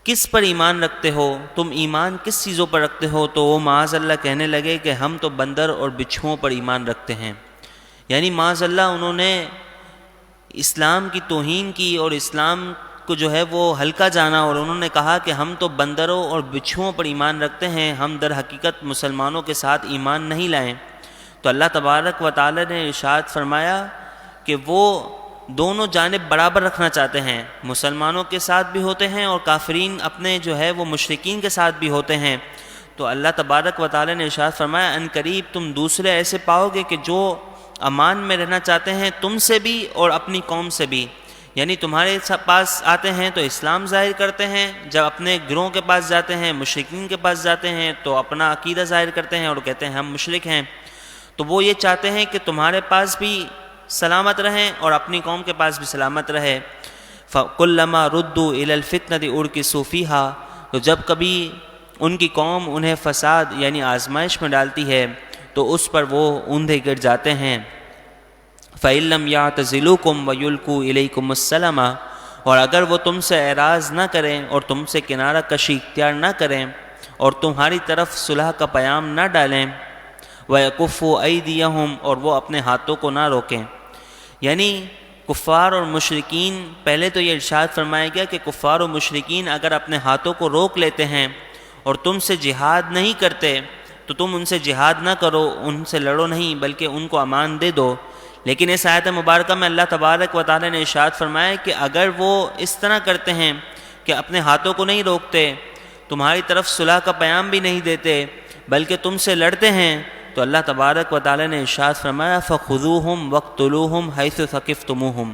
Speaker 1: کس پر ایمان رکھتے ہو؟ تم ایمان کس چیزوں پر رکھتے ہو؟ تو وہ معاذ اللہ کہنے لگے کہ ہم تو بندر اور بچھوؤں پر ایمان رکھتے ہیں۔ یعنی معاذ اللہ انہوں نے اسلام کی توہین کی اور اسلام کو جو ہے وہ ہلکا جانا، اور انہوں نے کہا کہ ہم تو بندروں اور بچھوؤں پر ایمان رکھتے ہیں، ہم در حقیقت مسلمانوں کے ساتھ ایمان نہیں لائیں۔ تو اللہ تبارک و تعالی نے ارشاد فرمایا کہ وہ دونوں جانب برابر رکھنا چاہتے ہیں، مسلمانوں کے ساتھ بھی ہوتے ہیں اور کافرین اپنے جو ہے وہ مشرکین کے ساتھ بھی ہوتے ہیں۔ تو اللہ تبارک و تعالی نے ارشاد فرمایا ان قریب تم دوسرے ایسے پاؤ گے کہ جو امان میں رہنا چاہتے ہیں تم سے بھی اور اپنی قوم سے بھی۔ یعنی تمہارے پاس آتے ہیں تو اسلام ظاہر کرتے ہیں، جب اپنے گروہ کے پاس جاتے ہیں، مشرکین کے پاس جاتے ہیں تو اپنا عقیدہ ظاہر کرتے ہیں اور کہتے ہیں ہم مشرک ہیں۔ تو وہ یہ چاہتے ہیں کہ تمہارے پاس بھی سلامت رہیں اور اپنی قوم کے پاس بھی سلامت رہے۔ فَكُلَّمَا رُدُّوا إِلَى الْفِتْنَةِ أُرْكِسُوا فِيهَا، تو جب کبھی ان کی قوم انہیں فساد یعنی آزمائش میں ڈالتی ہے تو اس پر وہ اوندھے گر جاتے ہیں۔ فَإِن لَّمْ يَعْتَزِلُوكُمْ وَيُلْقُوا إِلَيْكُمُ السَّلَامَ، اور اگر وہ تم سے اعراض نہ کریں اور تم سے کنارہ کشی اختیار نہ کریں اور تمہاری طرف صلح کا پیام نہ ڈالیں، وَيَكُفُّوا أَيْدِيَهُمْ، اور وہ اپنے ہاتھوں کو نہ روکیں۔ یعنی کفار اور مشرکین، پہلے تو یہ ارشاد فرمایا گیا کہ کفار و مشرکین اگر اپنے ہاتھوں کو روک لیتے ہیں اور تم سے جہاد نہیں کرتے تو تم ان سے جہاد نہ کرو، ان سے لڑو نہیں بلکہ ان کو امان دے دو۔ لیکن اس آیت مبارکہ میں اللہ تبارک و تعالی نے ارشاد فرمایا کہ اگر وہ اس طرح کرتے ہیں کہ اپنے ہاتھوں کو نہیں روکتے، تمہاری طرف صلح کا پیام بھی نہیں دیتے بلکہ تم سے لڑتے ہیں، تو اللہ تبارک و تعالی نے ارشاد فرمایا فَخُذُوهُمْ وَاقْتُلُوهُمْ حَيْثُ ثَقِفْتُمُوهُمْ،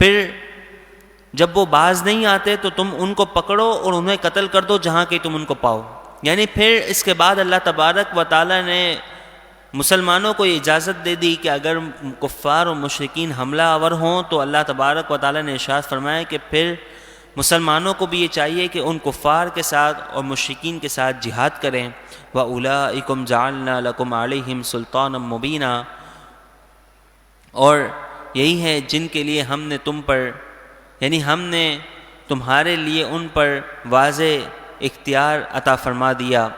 Speaker 1: پھر جب وہ باز نہیں آتے تو تم ان کو پکڑو اور انہیں قتل کر دو جہاں کہ تم ان کو پاؤ۔ یعنی پھر اس کے بعد اللہ تبارک و تعالی نے مسلمانوں کو یہ اجازت دے دی کہ اگر کفار و مشرکین حملہ آور ہوں تو اللہ تبارک و تعالی نے ارشاد فرمایا کہ پھر مسلمانوں کو بھی یہ چاہیے کہ ان کفار کے ساتھ اور مشرکین کے ساتھ جہاد کریں۔ وَأُولَٰئِكُمْ جَعَلْنَا لَكُمْ عَلَيْهِمْ سُلْطَانًا مُبِينًا، اور یہی ہے جن کے لیے ہم نے تم پر، یعنی ہم نے تمہارے لیے ان پر واضح اختیار عطا فرما دیا۔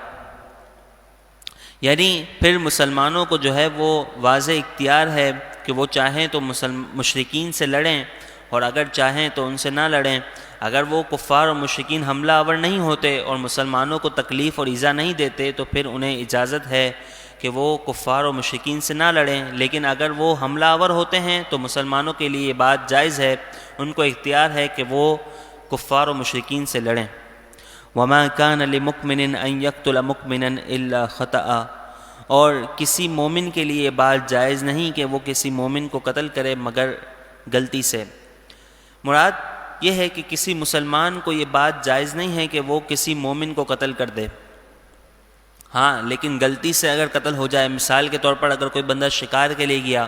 Speaker 1: یعنی پھر مسلمانوں کو جو ہے وہ واضح اختیار ہے کہ وہ چاہیں تو مشرکین سے لڑیں اور اگر چاہیں تو ان سے نہ لڑیں۔ اگر وہ کفار اور مشرکین حملہ آور نہیں ہوتے اور مسلمانوں کو تکلیف اور ایذا نہیں دیتے تو پھر انہیں اجازت ہے کہ وہ کفار اور مشرکین سے نہ لڑیں، لیکن اگر وہ حملہ آور ہوتے ہیں تو مسلمانوں کے لیے یہ بات جائز ہے، ان کو اختیار ہے کہ وہ کفار و مشرکین سے لڑیں۔ وَمَا كَانَ لِمُؤْمِنٍ أَن يَقْتُلَ مُؤْمِنًا إِلَّا خَطَأً، اور کسی مومن کے لیے بات جائز نہیں کہ وہ کسی مومن کو قتل کرے مگر غلطی سے۔ مراد یہ ہے کہ کسی مسلمان کو یہ بات جائز نہیں ہے کہ وہ کسی مومن کو قتل کر دے، ہاں لیکن غلطی سے اگر قتل ہو جائے، مثال کے طور پر اگر کوئی بندہ شکار کے لیے گیا،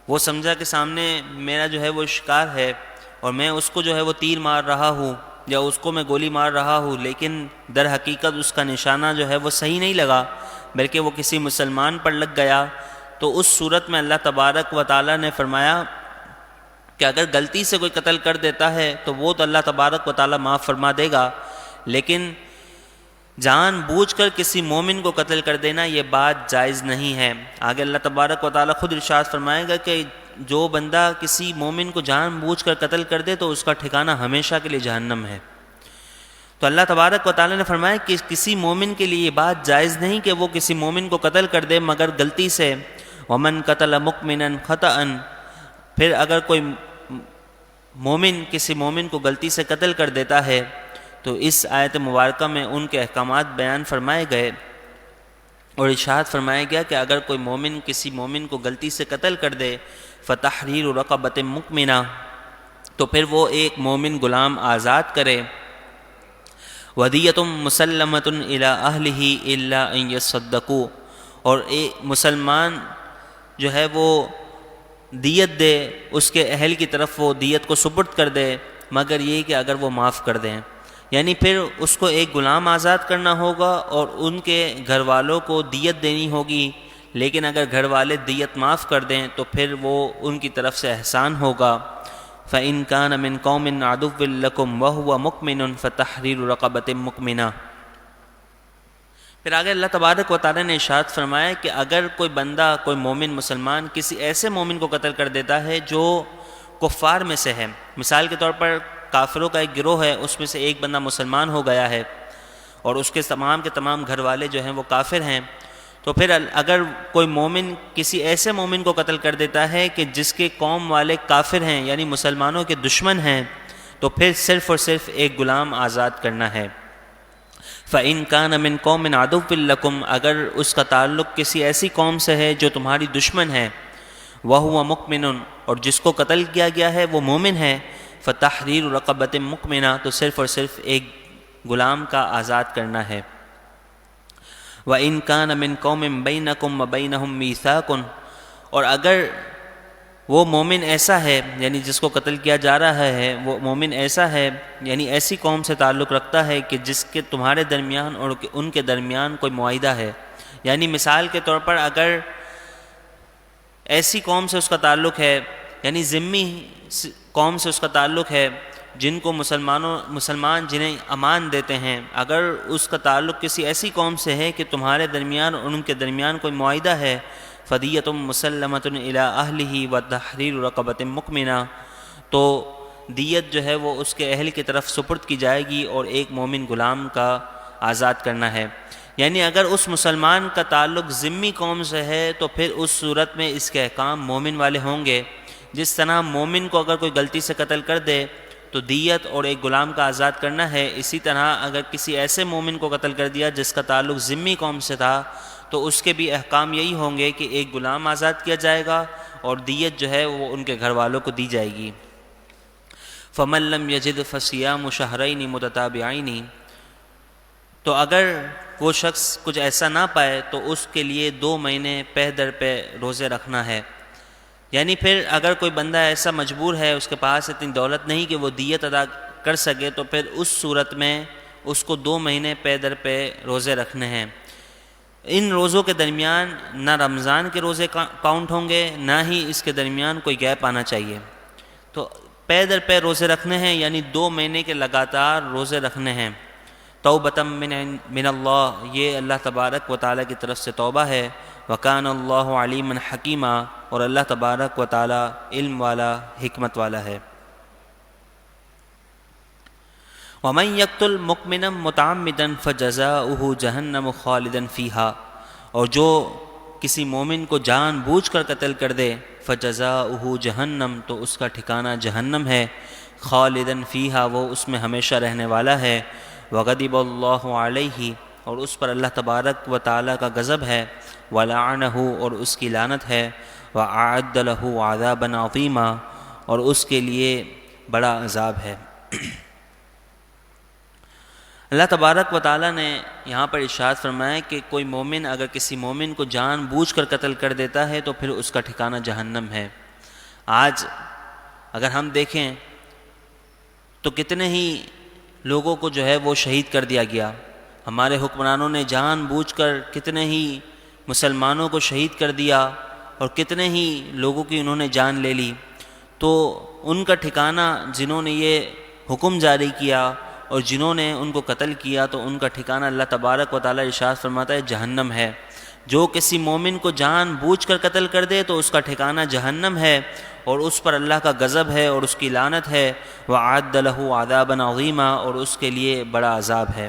Speaker 1: وہ سمجھا کہ سامنے میرا جو ہے وہ شکار ہے اور میں اس کو جو ہے وہ تیر مار رہا ہوں یا اس کو میں گولی مار رہا ہوں، لیکن در حقیقت اس کا نشانہ جو ہے وہ صحیح نہیں لگا بلکہ وہ کسی مسلمان پر لگ گیا، تو اس صورت میں اللہ تبارک و تعالی نے فرمایا کہ اگر غلطی سے کوئی قتل کر دیتا ہے تو وہ تو اللہ تبارک و تعالی معاف فرما دے گا، لیکن جان بوجھ کر کسی مومن کو قتل کر دینا یہ بات جائز نہیں ہے۔ آگے اللہ تبارک و تعالی خود ارشاد فرمائے گا کہ جو بندہ کسی مومن کو جان بوجھ کر قتل کر دے تو اس کا ٹھکانہ ہمیشہ کے لیے جہنم ہے۔ تو اللہ تبارک و تعالی نے فرمایا کہ کسی مومن کے لیے یہ بات جائز نہیں کہ وہ کسی مومن کو قتل کر دے مگر غلطی سے۔ وَمَن قَتَلَ مُؤْمِنًا خَطَأً، پھر اگر کوئی مومن کسی مومن کو غلطی سے قتل کر دیتا ہے تو اس آیت مبارکہ میں ان کے احکامات بیان فرمائے گئے اور ارشاد فرمایا گیا کہ اگر کوئی مومن کسی مومن کو غلطی سے قتل کر دے فَتَحْرِيرُ رَقَبَةٍ مُؤْمِنَةٍ، تو پھر وہ ایک مومن غلام آزاد کرے۔ وَدِيَةٌ مُسَلَّمَةٌ إِلَىٰ أَهْلِهِ إِلَّا أَن يَصَّدَّقُوا، اور ایک مسلمان جو ہے وہ دیت دے، اس کے اہل کی طرف وہ دیت کو سپرد کر دے مگر یہ کہ اگر وہ معاف کر دیں، یعنی پھر اس کو ایک غلام آزاد کرنا ہوگا اور ان کے گھر والوں کو دیت دینی ہوگی، لیکن اگر گھر والے دیت معاف کر دیں تو پھر وہ ان کی طرف سے احسان ہوگا۔ فَإِن كَانَ مِن قَوْمٍ عَدُوٍّ لَكُمْ وَهُوَ مُؤْمِنٌ فَتَحْرِيرُ رَقَبَةٍ مُؤْمِنَةٍ، پھر آگے اللہ تبارک و تعالی نے ارشاد فرمایا کہ اگر کوئی بندہ، کوئی مومن مسلمان کسی ایسے مومن کو قتل کر دیتا ہے جو کفار میں سے ہے، مثال کے طور پر کافروں کا ایک گروہ ہے، اس میں سے ایک بندہ مسلمان ہو گیا ہے اور اس کے تمام گھر والے جو ہیں وہ کافر ہیں، تو پھر اگر کوئی مومن کسی ایسے مومن کو قتل کر دیتا ہے کہ جس کے قوم والے کافر ہیں یعنی مسلمانوں کے دشمن ہیں، تو پھر صرف اور صرف ایک غلام آزاد کرنا ہے۔ فَإِن كَانَ مِن قَوْمٍ عَدُوٍّ لَكُمْ، اگر اس کا تعلق کسی ایسی قوم سے ہے جو تمہاری دشمن ہے، وَهُوَ مُؤْمِنٌ اور جس کو قتل کیا گیا ہے وہ مومن ہے، فَتَحْرِيرُ رَقَبَةٍ مُؤْمِنَةٍ تو صرف اور صرف ایک غلام کا آزاد کرنا ہے۔ وَإِن كَانَ مِن قَوْمٍ بَيْنَكُمْ وَبَيْنَهُم مِّيثَاقٌ اور اگر وہ مومن ایسا ہے، یعنی جس کو قتل کیا جا رہا ہے وہ مومن ایسا ہے، یعنی ایسی قوم سے تعلق رکھتا ہے کہ جس کے تمہارے درمیان اور ان کے درمیان کوئی معاہدہ ہے، یعنی مثال کے طور پر اگر ایسی قوم سے اس کا تعلق ہے، یعنی ذمی قوم سے اس کا تعلق ہے جن کو مسلمان جنہیں امان دیتے ہیں، اگر اس کا تعلق کسی ایسی قوم سے ہے کہ تمہارے درمیان اور ان کے درمیان کوئی معاہدہ ہے، فدیۃ مسلمۃ الی اہلہ وتحریر رقبۃ مؤمنہ تو دیت جو ہے وہ اس کے اہل کی طرف سپرد کی جائے گی اور ایک مومن غلام کا آزاد کرنا ہے۔ یعنی اگر اس مسلمان کا تعلق ذمی قوم سے ہے تو پھر اس صورت میں اس کے احکام مومن والے ہوں گے۔ جس طرح مومن کو اگر کوئی غلطی سے قتل کر دے تو دیت اور ایک غلام کا آزاد کرنا ہے، اسی طرح اگر کسی ایسے مومن کو قتل کر دیا جس کا تعلق ذمی قوم سے تھا تو اس کے بھی احکام یہی ہوں گے کہ ایک غلام آزاد کیا جائے گا اور دیت جو ہے وہ ان کے گھر والوں کو دی جائے گی۔ فَمَن لَّمْ يَجِدْ فَصِيَامُ شَهْرَيْنِ مُتَتَابِعَيْنِ تو اگر وہ شخص کچھ ایسا نہ پائے تو اس کے لیے 2 مہینے پہ در پہ روزے رکھنا ہے۔ یعنی پھر اگر کوئی بندہ ایسا مجبور ہے، اس کے پاس اتنی دولت نہیں کہ وہ دیت ادا کر سکے، تو پھر اس صورت میں اس کو 2 مہینے پہ در پہ روزے رکھنے ہیں۔ ان روزوں کے درمیان نہ رمضان کے روزے کاؤنٹ ہوں گے، نہ ہی اس کے درمیان کوئی گیپ آنا چاہیے۔ تو پے در پہ روزے رکھنے ہیں، یعنی 2 مہینے کے لگاتار روزے رکھنے ہیں۔ توبۃ من اللہ یہ اللہ تبارک و تعالیٰ کی طرف سے توبہ ہے۔ وکان اللہ علیما حکیما اور اللہ تبارک و تعالیٰ علم والا، حکمت والا ہے۔ ومن یقتل مؤمنا متعمدا فجزاؤہ جہنم خالدا فیہا اور جو کسی مومن کو جان بوجھ کر قتل کر دے فجزاؤہ جہنم تو اس کا ٹھکانہ جہنم ہے، خالدا فیہا وہ اس میں ہمیشہ رہنے والا ہے۔ وغضب اللہ علیہ اور اس پر اللہ تبارک و تعالیٰ کا غضب ہے، ولعنہ اور اس کی لعنت ہے، وأعد لہ عذابا عظیما اور اس کے لیے بڑا عذاب ہے۔ اللہ تبارک و تعالیٰ نے یہاں پر ارشاد فرمایا کہ کوئی مومن اگر کسی مومن کو جان بوجھ کر قتل کر دیتا ہے تو پھر اس کا ٹھکانہ جہنم ہے۔ آج اگر ہم دیکھیں تو کتنے ہی لوگوں کو جو ہے وہ شہید کر دیا گیا، ہمارے حکمرانوں نے جان بوجھ کر کتنے ہی مسلمانوں کو شہید کر دیا اور کتنے ہی لوگوں کی انہوں نے جان لے لی۔ تو ان کا ٹھکانہ جنہوں نے یہ حکم جاری کیا اور جنہوں نے ان کو قتل کیا تو ان کا ٹھکانہ اللہ تبارک و تعالیٰ ارشاد فرماتا ہے جہنم ہے۔ جو کسی مومن کو جان بوجھ کر قتل کر دے تو اس کا ٹھکانہ جہنم ہے اور اس پر اللہ کا غضب ہے اور اس کی لعنت ہے، وَأَعَدَّ لَهُ عَذَابًا عَظِيمًا اور اس کے لیے بڑا عذاب ہے۔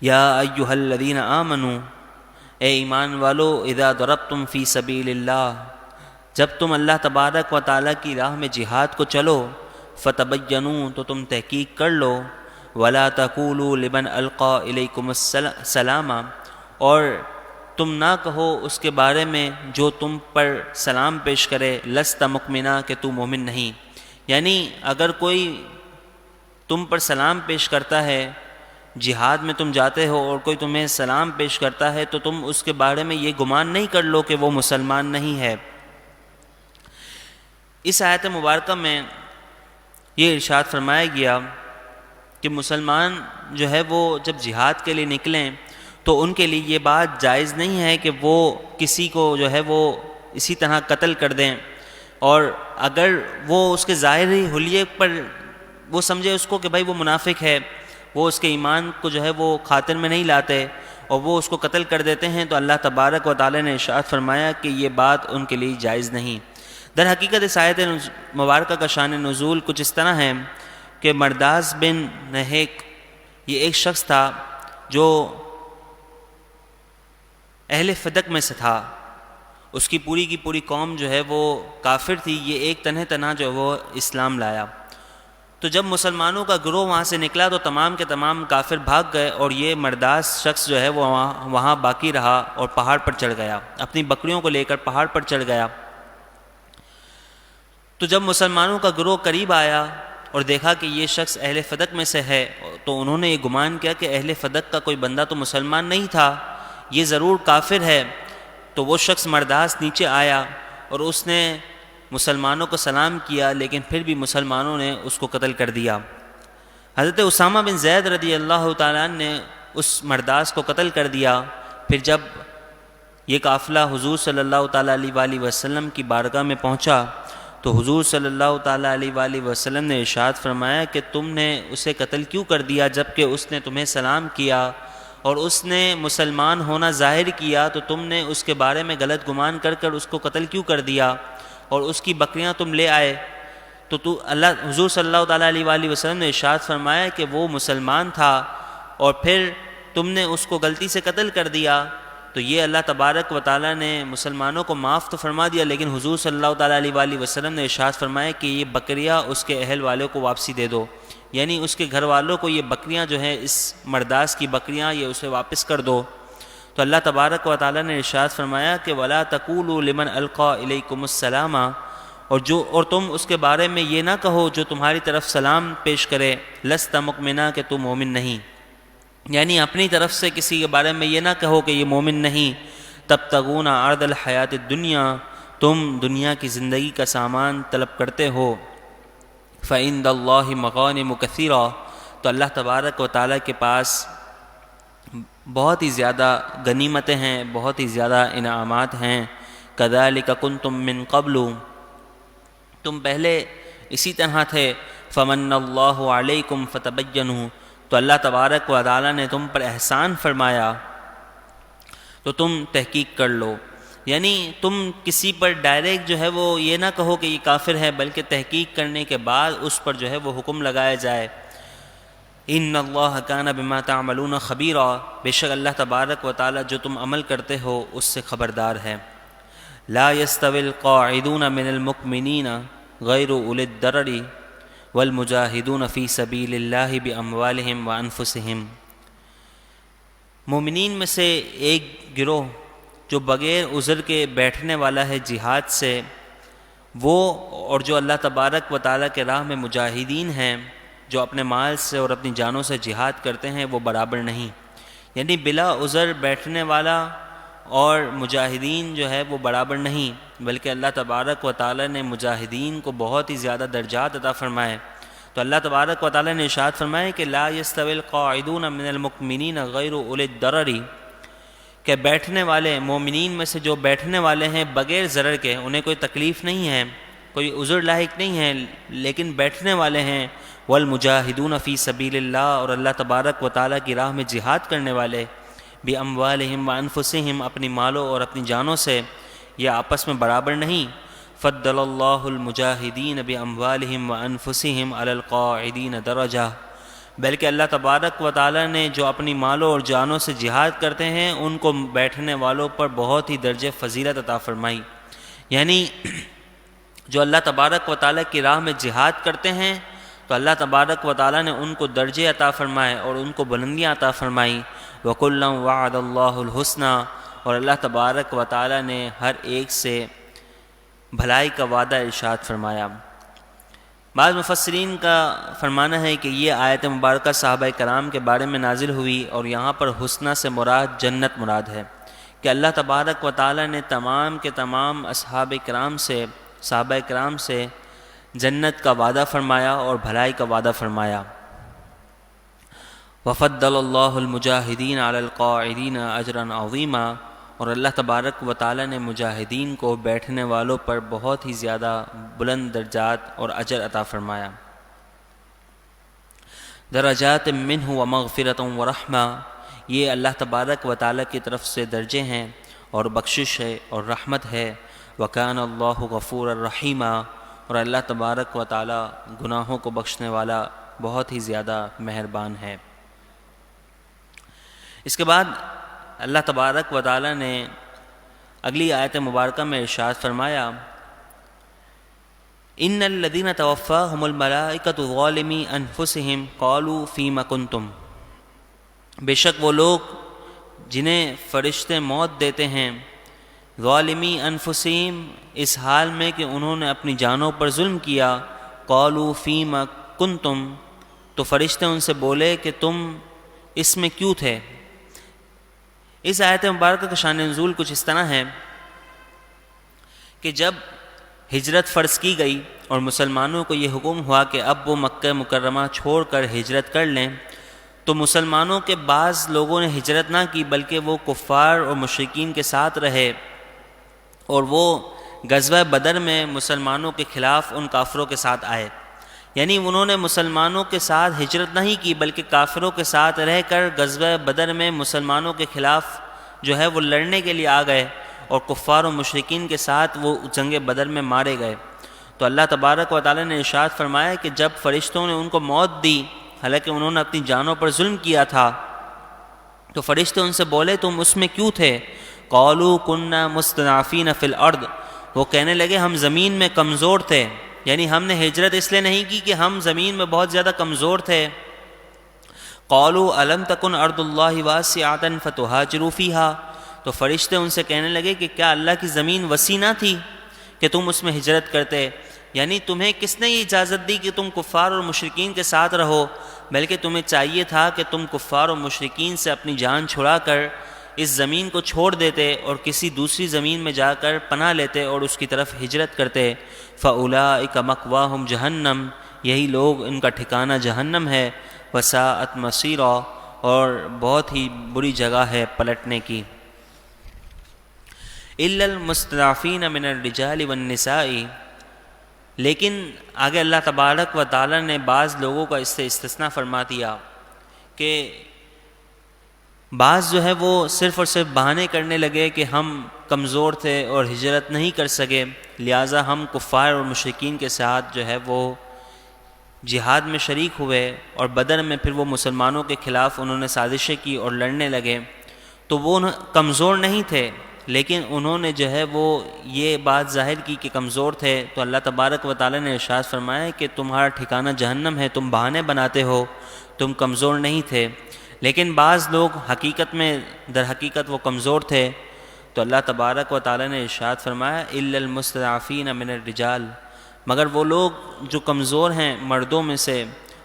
Speaker 1: یا ایھا الذین آمنوا اے ایمان والو، اذا ضربتم فی سبیل اللہ جب تم اللہ تبارک و تعالیٰ کی راہ میں جہاد کو چلو، فتبینوا تو تم تحقیق کر لو، ولا تقولوا لمن القى الیکم السلام اور تم نہ کہو اس کے بارے میں جو تم پر سلام پیش کرے، لست مؤمنا کہ تو مومن نہیں۔ یعنی اگر کوئی تم پر سلام پیش کرتا ہے، جہاد میں تم جاتے ہو اور کوئی تمہیں سلام پیش کرتا ہے تو تم اس کے بارے میں یہ گمان نہیں کر لو کہ وہ مسلمان نہیں ہے۔ اس آیت مبارکہ میں یہ ارشاد فرمایا گیا کہ مسلمان جو ہے وہ جب جہاد کے لیے نکلیں تو ان کے لیے یہ بات جائز نہیں ہے کہ وہ کسی کو جو ہے وہ اسی طرح قتل کر دیں، اور اگر وہ اس کے ظاہری حلیے پر وہ سمجھے اس کو کہ بھائی وہ منافق ہے، وہ اس کے ایمان کو جو ہے وہ خاطر میں نہیں لاتے اور وہ اس کو قتل کر دیتے ہیں، تو اللہ تبارک و تعالی نے ارشاد فرمایا کہ یہ بات ان کے لیے جائز نہیں۔ در حقیقت اس آیت مبارکہ کا شان نزول کچھ اس طرح ہے کہ مرداس بن نہیک یہ ایک شخص تھا جو اہل فدق میں سے تھا، اس کی پوری قوم جو ہے وہ کافر تھی، یہ ایک تنہا جو وہ اسلام لایا، تو جب مسلمانوں کا گروہ وہاں سے نکلا تو تمام کے تمام کافر بھاگ گئے، اور یہ مرداس شخص جو ہے وہ وہاں باقی رہا اور پہاڑ پر چڑھ گیا، اپنی بکریوں کو لے کر پہاڑ پر چڑھ گیا۔ تو جب مسلمانوں کا گروہ قریب آیا اور دیکھا کہ یہ شخص اہل فدق میں سے ہے، تو انہوں نے یہ گمان کیا کہ اہل فدق کا کوئی بندہ تو مسلمان نہیں تھا، یہ ضرور کافر ہے۔ تو وہ شخص مرداس نیچے آیا اور اس نے مسلمانوں کو سلام کیا، لیکن پھر بھی مسلمانوں نے اس کو قتل کر دیا۔ حضرت اسامہ بن زید رضی اللہ تعالیٰ عنہ نے اس مرداس کو قتل کر دیا۔ پھر جب یہ قافلہ حضور صلی اللہ تعالیٰ علیہ وآلہ وسلم کی بارگاہ میں پہنچا تو حضور صلی اللہ تعالیٰ علیہ وآلہ وسلم نے ارشاد فرمایا کہ تم نے اسے قتل کیوں کر دیا جب کہ اس نے تمہیں سلام کیا اور اس نے مسلمان ہونا ظاہر کیا، تو تم نے اس کے بارے میں غلط گمان کر کر اس کو قتل کیوں کر دیا اور اس کی بکریاں تم لے آئے؟ تو حضور صلی اللہ تعالیٰ علیہ وآلہ وسلم نے ارشاد فرمایا کہ وہ مسلمان تھا اور پھر تم نے اس کو غلطی سے قتل کر دیا۔ تو یہ اللہ تبارک و تعالیٰ نے مسلمانوں کو معاف تو فرما دیا، لیکن حضور صلی اللہ تعالیٰ علیہ وآلہ وسلم نے ارشاد فرمایا کہ یہ بکریاں اس کے اہل والوں کو واپسی دے دو، یعنی اس کے گھر والوں کو یہ بکریاں جو ہیں اس مرداس کی بکریاں یہ اسے واپس کر دو۔ تو اللہ تبارک و تعالیٰ نے ارشاد فرمایا کہ وَلَا تَقُولُوا لِمَنْ أَلْقَى إِلَيْكُمُ السَّلَامَ، اور تم اس کے بارے میں یہ نہ کہو جو تمہاری طرف سلام پیش کرے، لَسْتَ مُؤْمِنًا کہ تم مومن نہیں، یعنی اپنی طرف سے کسی کے بارے میں یہ نہ کہو کہ یہ مومن نہیں۔ تبتغون عرض الحیات الدنیا، تم دنیا کی زندگی کا سامان طلب کرتے ہو۔ فعند اللہ مغانم کثیرہ، تو اللہ تبارک و تعالیٰ کے پاس بہت ہی زیادہ غنیمتیں ہیں، بہت ہی زیادہ انعامات ہیں۔ کذالک کنتم من قبل، تم پہلے اسی طرح تھے۔ فمن اللہ علیکم فتبینوا، تو اللہ تبارک و تعالیٰ نے تم پر احسان فرمایا تو تم تحقیق کر لو، یعنی تم کسی پر ڈائریکٹ جو ہے وہ یہ نہ کہو کہ یہ کافر ہے، بلکہ تحقیق کرنے کے بعد اس پر جو ہے وہ حکم لگایا جائے۔ ان اللہ کان بما تعملون خبیرا، بے شک اللہ تبارک و تعالیٰ جو تم عمل کرتے ہو اس سے خبردار ہے۔ لا يستوي القاعدون من المؤمنین غیر اولی الضرر والمجاہدون فی سبیل اللہ باموالہم وانفسہم، مومنین میں سے ایک گروہ جو بغیر عذر کے بیٹھنے والا ہے جہاد سے، وہ اور جو اللہ تبارک و تعالیٰ کے راہ میں مجاہدین ہیں جو اپنے مال سے اور اپنی جانوں سے جہاد کرتے ہیں، وہ برابر نہیں، یعنی بلا عذر بیٹھنے والا اور مجاہدین جو ہے وہ برابر نہیں، بلکہ اللہ تبارک و تعالیٰ نے مجاہدین کو بہت ہی زیادہ درجات عطا فرمائے۔ تو اللہ تبارک و تعالیٰ نے ارشاد فرمائے کہ لا يستوي القاعدون من المؤمنین غیر اولی الضرر، کہ بیٹھنے والے مومنین میں سے جو بیٹھنے والے ہیں بغیر ضرر کے، انہیں کوئی تکلیف نہیں ہے، کوئی عذر لاحق نہیں ہے، لیکن بیٹھنے والے ہیں، والمجاہدون فی سبیل اللہ، اور اللہ تبارک و تعالیٰ کی راہ میں جہاد کرنے والے، باموالہم وانفسہم، اپنی مالوں اور اپنی جانوں سے، یہ آپس میں برابر نہیں۔ فضل اللہ المجاہدین باموالہم وانفسہم علی القاعدین درجہ، بلکہ اللہ تبارک و تعالیٰ نے جو اپنی مالوں اور جانوں سے جہاد کرتے ہیں ان کو بیٹھنے والوں پر بہت ہی درجہ فضیلت عطا فرمائی، یعنی جو اللہ تبارک و تعالیٰ کی راہ میں جہاد کرتے ہیں تو اللہ تبارک و تعالیٰ نے ان کو درجے عطا فرمائے اور ان کو بلندیاں عطا فرمائی۔ وَكُلًّا وَعَدَ اللَّهُ الْحُسْنَى، اور اللہ تبارک و تعالیٰ نے ہر ایک سے بھلائی کا وعدہ ارشاد فرمایا۔ بعض مفسرین کا فرمانا ہے کہ یہ آیت مبارکہ صحابہ کرام کے بارے میں نازل ہوئی، اور یہاں پر حسنہ سے مراد جنت مراد ہے، کہ اللہ تبارک و تعالیٰ نے تمام کے تمام صحابہ کرام سے جنت کا وعدہ فرمایا اور بھلائی کا وعدہ فرمایا۔ وَفَضَّلَ اللَّهُ الْمُجَاهِدِينَ عَلَى الْقَاعِدِينَ أَجْرًا عَظِيمًا، اور اللہ تبارک و تعالیٰ نے مجاہدین کو بیٹھنے والوں پر بہت ہی زیادہ بلند درجات اور اجر عطا فرمایا۔ درجات منہ ومغفرۃ ورحمہ، یہ اللہ تبارک و تعالیٰ کی طرف سے درجے ہیں اور بخشش ہے اور رحمت ہے۔ وَكَانَ اللَّهُ غَفُورًا رَحِيمًا، اور اللہ تبارک و تعالیٰ گناہوں کو بخشنے والا بہت ہی زیادہ مہربان ہے۔ اس کے بعد اللہ تبارک و تعالیٰ نے اگلی آیت مبارکہ میں ارشاد فرمایا ان الذین توفاہم الملائکۃ ظالمی انفسہم قالوا فیم کنتم، بے شک وہ لوگ جنہیں فرشتے موت دیتے ہیں ظالمی انفسہم، اس حال میں کہ انہوں نے اپنی جانوں پر ظلم کیا، قالوا فیم کنتم، تو فرشتے ان سے بولے کہ تم اس میں کیوں تھے۔ اس آیت مبارکہ کا شان نزول کچھ اس طرح ہے کہ جب ہجرت فرض کی گئی اور مسلمانوں کو یہ حکم ہوا کہ اب وہ مکہ مکرمہ چھوڑ کر ہجرت کر لیں، تو مسلمانوں کے بعض لوگوں نے ہجرت نہ کی بلکہ وہ کفار اور مشرکین کے ساتھ رہے، اور وہ غزوہ بدر میں مسلمانوں کے خلاف ان کافروں کے ساتھ آئے۔ یعنی انہوں نے مسلمانوں کے ساتھ ہجرت نہیں کی بلکہ کافروں کے ساتھ رہ کر غزوہ بدر میں مسلمانوں کے خلاف جو ہے وہ لڑنے کے لیے آ گئے، اور کفار و مشرکین کے ساتھ وہ جنگ بدر میں مارے گئے۔ تو اللہ تبارک و تعالی نے ارشاد فرمایا کہ جب فرشتوں نے ان کو موت دی، حالانکہ انہوں نے اپنی جانوں پر ظلم کیا تھا، تو فرشتے ان سے بولے تم اس میں کیوں تھے؟ قالوا كنا مستضعفین فی الارض، وہ کہنے لگے ہم زمین میں کمزور تھے، یعنی ہم نے ہجرت اس لیے نہیں کی کہ ہم زمین میں بہت زیادہ کمزور تھے۔ قالوا الم تکن ارض اللہ واسعۃ فتہاجروا فیہا، تو فرشتے ان سے کہنے لگے کہ کیا اللہ کی زمین وسیع نہ تھی کہ تم اس میں ہجرت کرتے؟ یعنی تمہیں کس نے یہ اجازت دی کہ تم کفار اور مشرکین کے ساتھ رہو؟ بلکہ تمہیں چاہیے تھا کہ تم کفار اور مشرکین سے اپنی جان چھڑا کر اس زمین کو چھوڑ دیتے اور کسی دوسری زمین میں جا کر پناہ لیتے اور اس کی طرف ہجرت کرتے۔ فَأُولَٰئِكَ مَأْوَاهُمْ جَهَنَّمُ، یہی لوگ ان کا ٹھکانہ جہنم ہے، وَسَاءَتْ مَصِيرًا، اور بہت ہی بری جگہ ہے پلٹنے کی۔ إِلَّا الْمُسْتَضْعَفِينَ مِنَ الرِّجَالِ وَالنِّسَاءِ، لیکن آگے اللہ تبارک و تعالی نے بعض لوگوں کا اس سے استثناء فرما دیا کہ بعض جو ہے وہ صرف اور صرف بہانے کرنے لگے کہ ہم کمزور تھے اور ہجرت نہیں کر سکے، لہٰذا ہم کفار اور مشرکین کے ساتھ جو ہے وہ جہاد میں شریک ہوئے، اور بدر میں پھر وہ مسلمانوں کے خلاف انہوں نے سازشیں کی اور لڑنے لگے۔ تو وہ کمزور نہیں تھے، لیکن انہوں نے جو ہے وہ یہ بات ظاہر کی کہ کمزور تھے، تو اللہ تبارک و تعالی نے ارشاد فرمایا کہ تمہارا ٹھکانہ جہنم ہے، تم بہانے بناتے ہو، تم کمزور نہیں تھے۔ لیکن بعض لوگ حقیقت میں در حقیقت وہ کمزور تھے، تو اللہ تبارک و تعالی نے ارشاد فرمایا الا المستضعفین من الرجال، مگر وہ لوگ جو کمزور ہیں مردوں میں سے،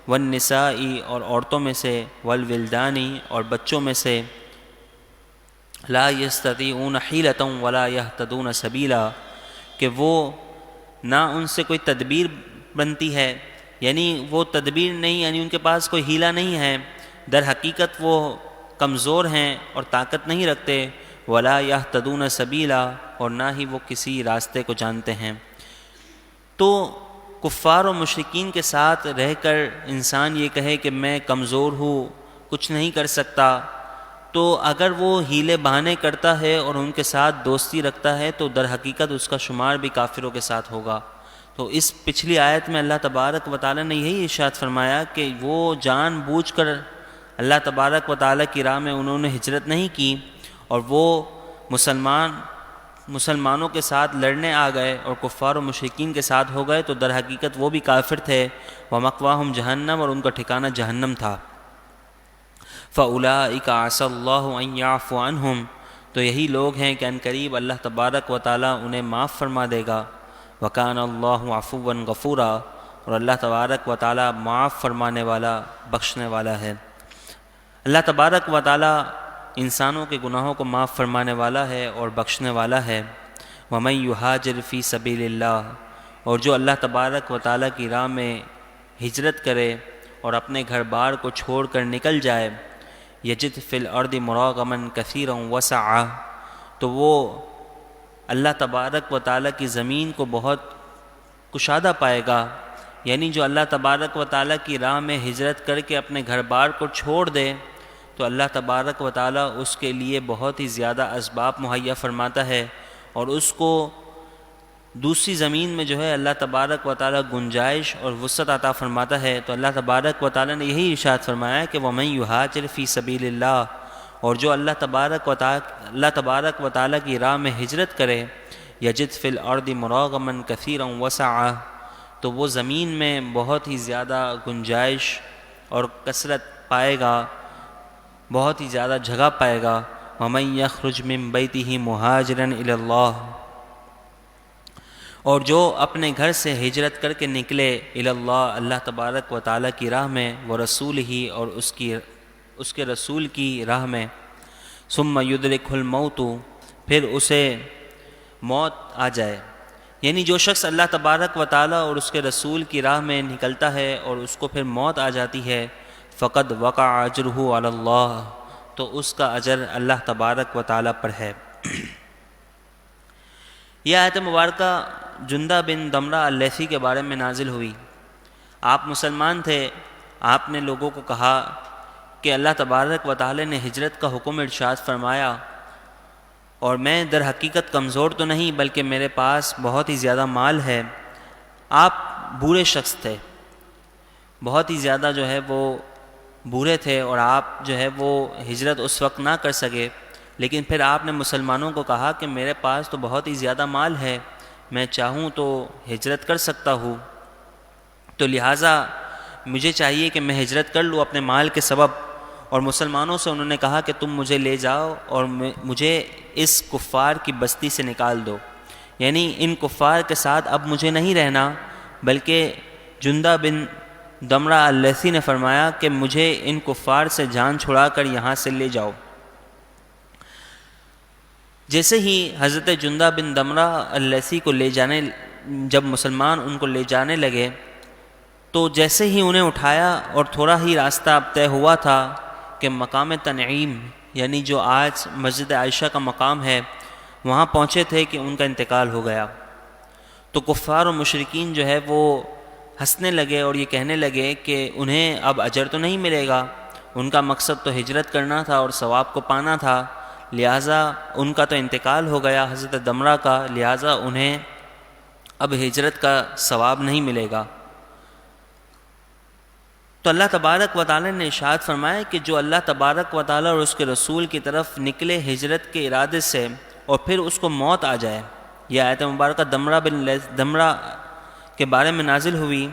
Speaker 1: والنساء، اور عورتوں میں سے، والولدان، اور بچوں میں سے، لا یستطیعون حیلۃ ولا یہتدون سبیلا، کہ وہ نہ ان سے کوئی تدبیر بنتی ہے، یعنی وہ تدبیر نہیں، یعنی ان کے پاس کوئی حیلہ نہیں ہے، در حقیقت وہ کمزور ہیں اور طاقت نہیں رکھتے، ولا یہتدون سبیلا، اور نہ ہی وہ کسی راستے کو جانتے ہیں۔ تو کفار و مشرکین کے ساتھ رہ کر انسان یہ کہے کہ میں کمزور ہوں، کچھ نہیں کر سکتا، تو اگر وہ حیلے بہانے کرتا ہے اور ان کے ساتھ دوستی رکھتا ہے تو در حقیقت اس کا شمار بھی کافروں کے ساتھ ہوگا۔ تو اس پچھلی آیت میں اللہ تبارک و تعالی نے یہی ارشاد فرمایا کہ وہ جان بوجھ کر اللہ تبارک و تعالی کی راہ میں انہوں نے ہجرت نہیں کی، اور وہ مسلمانوں کے ساتھ لڑنے آ گئے اور کفار و مشرکین کے ساتھ ہو گئے، تو در حقیقت وہ بھی کافر تھے، وَمَأْوَاهُمْ جَهَنَّمُ، اور ان کا ٹھکانہ جہنم تھا۔ فَأُولَٰئِكَ عَسَى اللَّهُ أَن يَعْفُوَ عَنْهُمْ، تو یہی لوگ ہیں کہ عنقریب اللہ تبارک و تعالی انہیں معاف فرما دے گا۔ وَكَانَ اللَّهُ عَفُوًّا غَفُورًا، اور اللہ تبارک و تعالی معاف فرمانے والا، بخشنے والا ہے۔ اللہ تبارک و تعالی انسانوں کے گناہوں کو معاف فرمانے والا ہے اور بخشنے والا ہے۔ وَمَن يُهَاجِرْ فِي سَبِيلِ اللَّهِ، اور جو اللہ تبارک و تعالی کی راہ میں ہجرت کرے اور اپنے گھر بار کو چھوڑ کر نکل جائے، یجد فی الارض مراغما کثیرا وسعا، تو وہ اللہ تبارک و تعالی کی زمین کو بہت کشادہ پائے گا۔ یعنی جو اللہ تبارک و تعالی کی راہ میں ہجرت کر کے اپنے گھر بار کو چھوڑ دے، تو اللہ تبارک و تعالی اس کے لیے بہت ہی زیادہ اسباب مہیا فرماتا ہے، اور اس کو دوسری زمین میں جو ہے اللہ تبارک و تعالی گنجائش اور وسعت عطا فرماتا ہے۔ تو اللہ تبارک و تعالی نے یہی ارشاد فرمایا کہ وَمَن يُهَاجِرْ فِي سَبِيلِ اللَّهِ، اور جو اللہ تبارک و تعالی کی راہ میں ہجرت کرے، یجد فی الارض مراغما کثیرا وسعا، تو وہ زمین میں بہت ہی زیادہ گنجائش اور کثرت پائے گا، بہت ہی زیادہ جگہ پائے گا۔ وَمَن يَخْرُجْ مِن بَيْتِهِ مُهَاجِرًا إِلَى اللَّهِ، اور جو اپنے گھر سے ہجرت کر کے نکلے الی اللہ، اللہ تبارک و تعالیٰ کی راہ میں، ورسول ہی، اور اس کے رسول کی راہ میں، ثم يدركه الموت، پھر اسے موت آ جائے، یعنی جو شخص اللہ تبارک و تعالیٰ اور اس کے رسول کی راہ میں نکلتا ہے اور اس کو پھر موت آ جاتی ہے، فقد وقع اجرہ علی اللہ، تو اس کا اجر اللہ تبارک و تعالیٰ پر ہے۔ یہ آیت مبارکہ جندہ بن دمرہ اللیثی کے بارے میں نازل ہوئی۔ آپ مسلمان تھے، آپ نے لوگوں کو کہا کہ اللہ تبارک و تعالیٰ نے ہجرت کا حکم ارشاد فرمایا، اور میں در حقیقت کمزور تو نہیں بلکہ میرے پاس بہت ہی زیادہ مال ہے۔ آپ بوڑھے شخص تھے، بہت ہی زیادہ جو ہے وہ بوڑھے تھے، اور آپ جو ہے وہ ہجرت اس وقت نہ کر سکے، لیکن پھر آپ نے مسلمانوں کو کہا کہ میرے پاس تو بہت ہی زیادہ مال ہے، میں چاہوں تو ہجرت کر سکتا ہوں، تو لہٰذا مجھے چاہیے کہ میں ہجرت کر لوں اپنے مال کے سبب۔ اور مسلمانوں سے انہوں نے کہا کہ تم مجھے لے جاؤ اور مجھے اس کفار کی بستی سے نکال دو، یعنی ان کفار کے ساتھ اب مجھے نہیں رہنا، بلکہ جندہ بن دمرہ اللیثی نے فرمایا کہ مجھے ان کفار سے جان چھڑا کر یہاں سے لے جاؤ۔ جیسے ہی حضرت جندہ بن دمرہ اللیثی کو جب مسلمان ان کو لے جانے لگے، تو جیسے ہی انہیں اٹھایا اور تھوڑا ہی راستہ اب طے ہوا تھا کہ مقام تنعیم، یعنی جو آج مسجد عائشہ کا مقام ہے، وہاں پہنچے تھے کہ ان کا انتقال ہو گیا، تو کفار و مشرکین جو ہے وہ ہنسنے لگے اور یہ کہنے لگے کہ انہیں اب اجر تو نہیں ملے گا، ان کا مقصد تو ہجرت کرنا تھا اور ثواب کو پانا تھا، لہٰذا ان کا تو انتقال ہو گیا حضرت دمرہ کا، لہٰذا انہیں اب ہجرت کا ثواب نہیں ملے گا۔ تو اللہ تبارک و تعالیٰ نے ارشاد فرمایا کہ جو اللہ تبارک و تعالیٰ اور اس کے رسول کی طرف نکلے ہجرت کے ارادے سے اور پھر اس کو موت آ جائے، یہ آیت مبارکہ دمرہ کے بارے میں نازل ہوئی،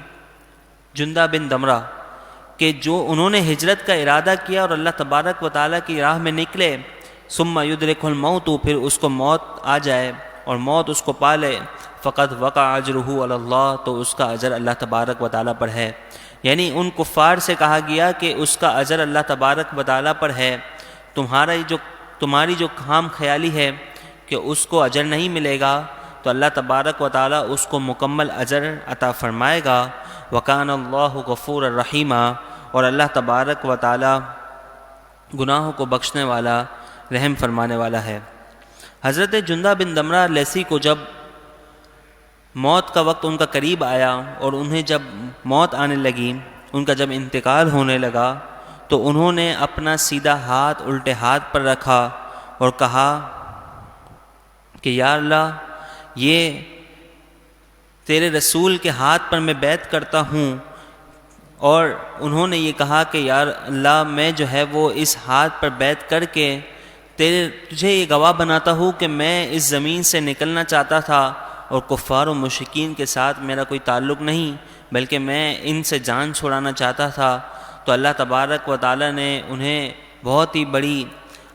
Speaker 1: جندہ بن دمرہ، کہ جو انہوں نے ہجرت کا ارادہ کیا اور اللہ تبارک و تعالیٰ کی راہ میں نکلے، ثم یدرکہ الموت، پھر اس کو موت آ جائے اور موت اس کو پا لے، فقد وقع اجرہ علی اللہ، تو اس کا اجر اللہ تبارک و تعالیٰ پر ہے۔ یعنی ان کفار سے کہا گیا کہ اس کا اجر اللہ تبارک و تعالیٰ پر ہے، تمہاری جو خام خیالی ہے کہ اس کو اجر نہیں ملے گا، تو اللہ تبارک و تعالیٰ اس کو مکمل اجر عطا فرمائے گا۔ وَكَانَ اللَّهُ غَفُورًا رَحِيمًا، اور اللہ تبارک و تعالیٰ گناہوں کو بخشنے والا، رحم فرمانے والا ہے۔ حضرت جندہ بن دمرہ اللیثی کو جب موت کا وقت ان کا قریب آیا اور انہیں جب موت آنے لگی، ان کا جب انتقال ہونے لگا، تو انہوں نے اپنا سیدھا ہاتھ الٹے ہاتھ پر رکھا اور کہا کہ یا اللہ، یہ تیرے رسول کے ہاتھ پر میں بیعت کرتا ہوں، اور انہوں نے یہ کہا کہ یا اللہ، میں جو ہے وہ اس ہاتھ پر بیعت کر کے تجھے یہ گواہ بناتا ہوں کہ میں اس زمین سے نکلنا چاہتا تھا اور کفار و مشرکین کے ساتھ میرا کوئی تعلق نہیں، بلکہ میں ان سے جان چھڑانا چاہتا تھا۔ تو اللہ تبارک و تعالیٰ نے انہیں بہت ہی بڑی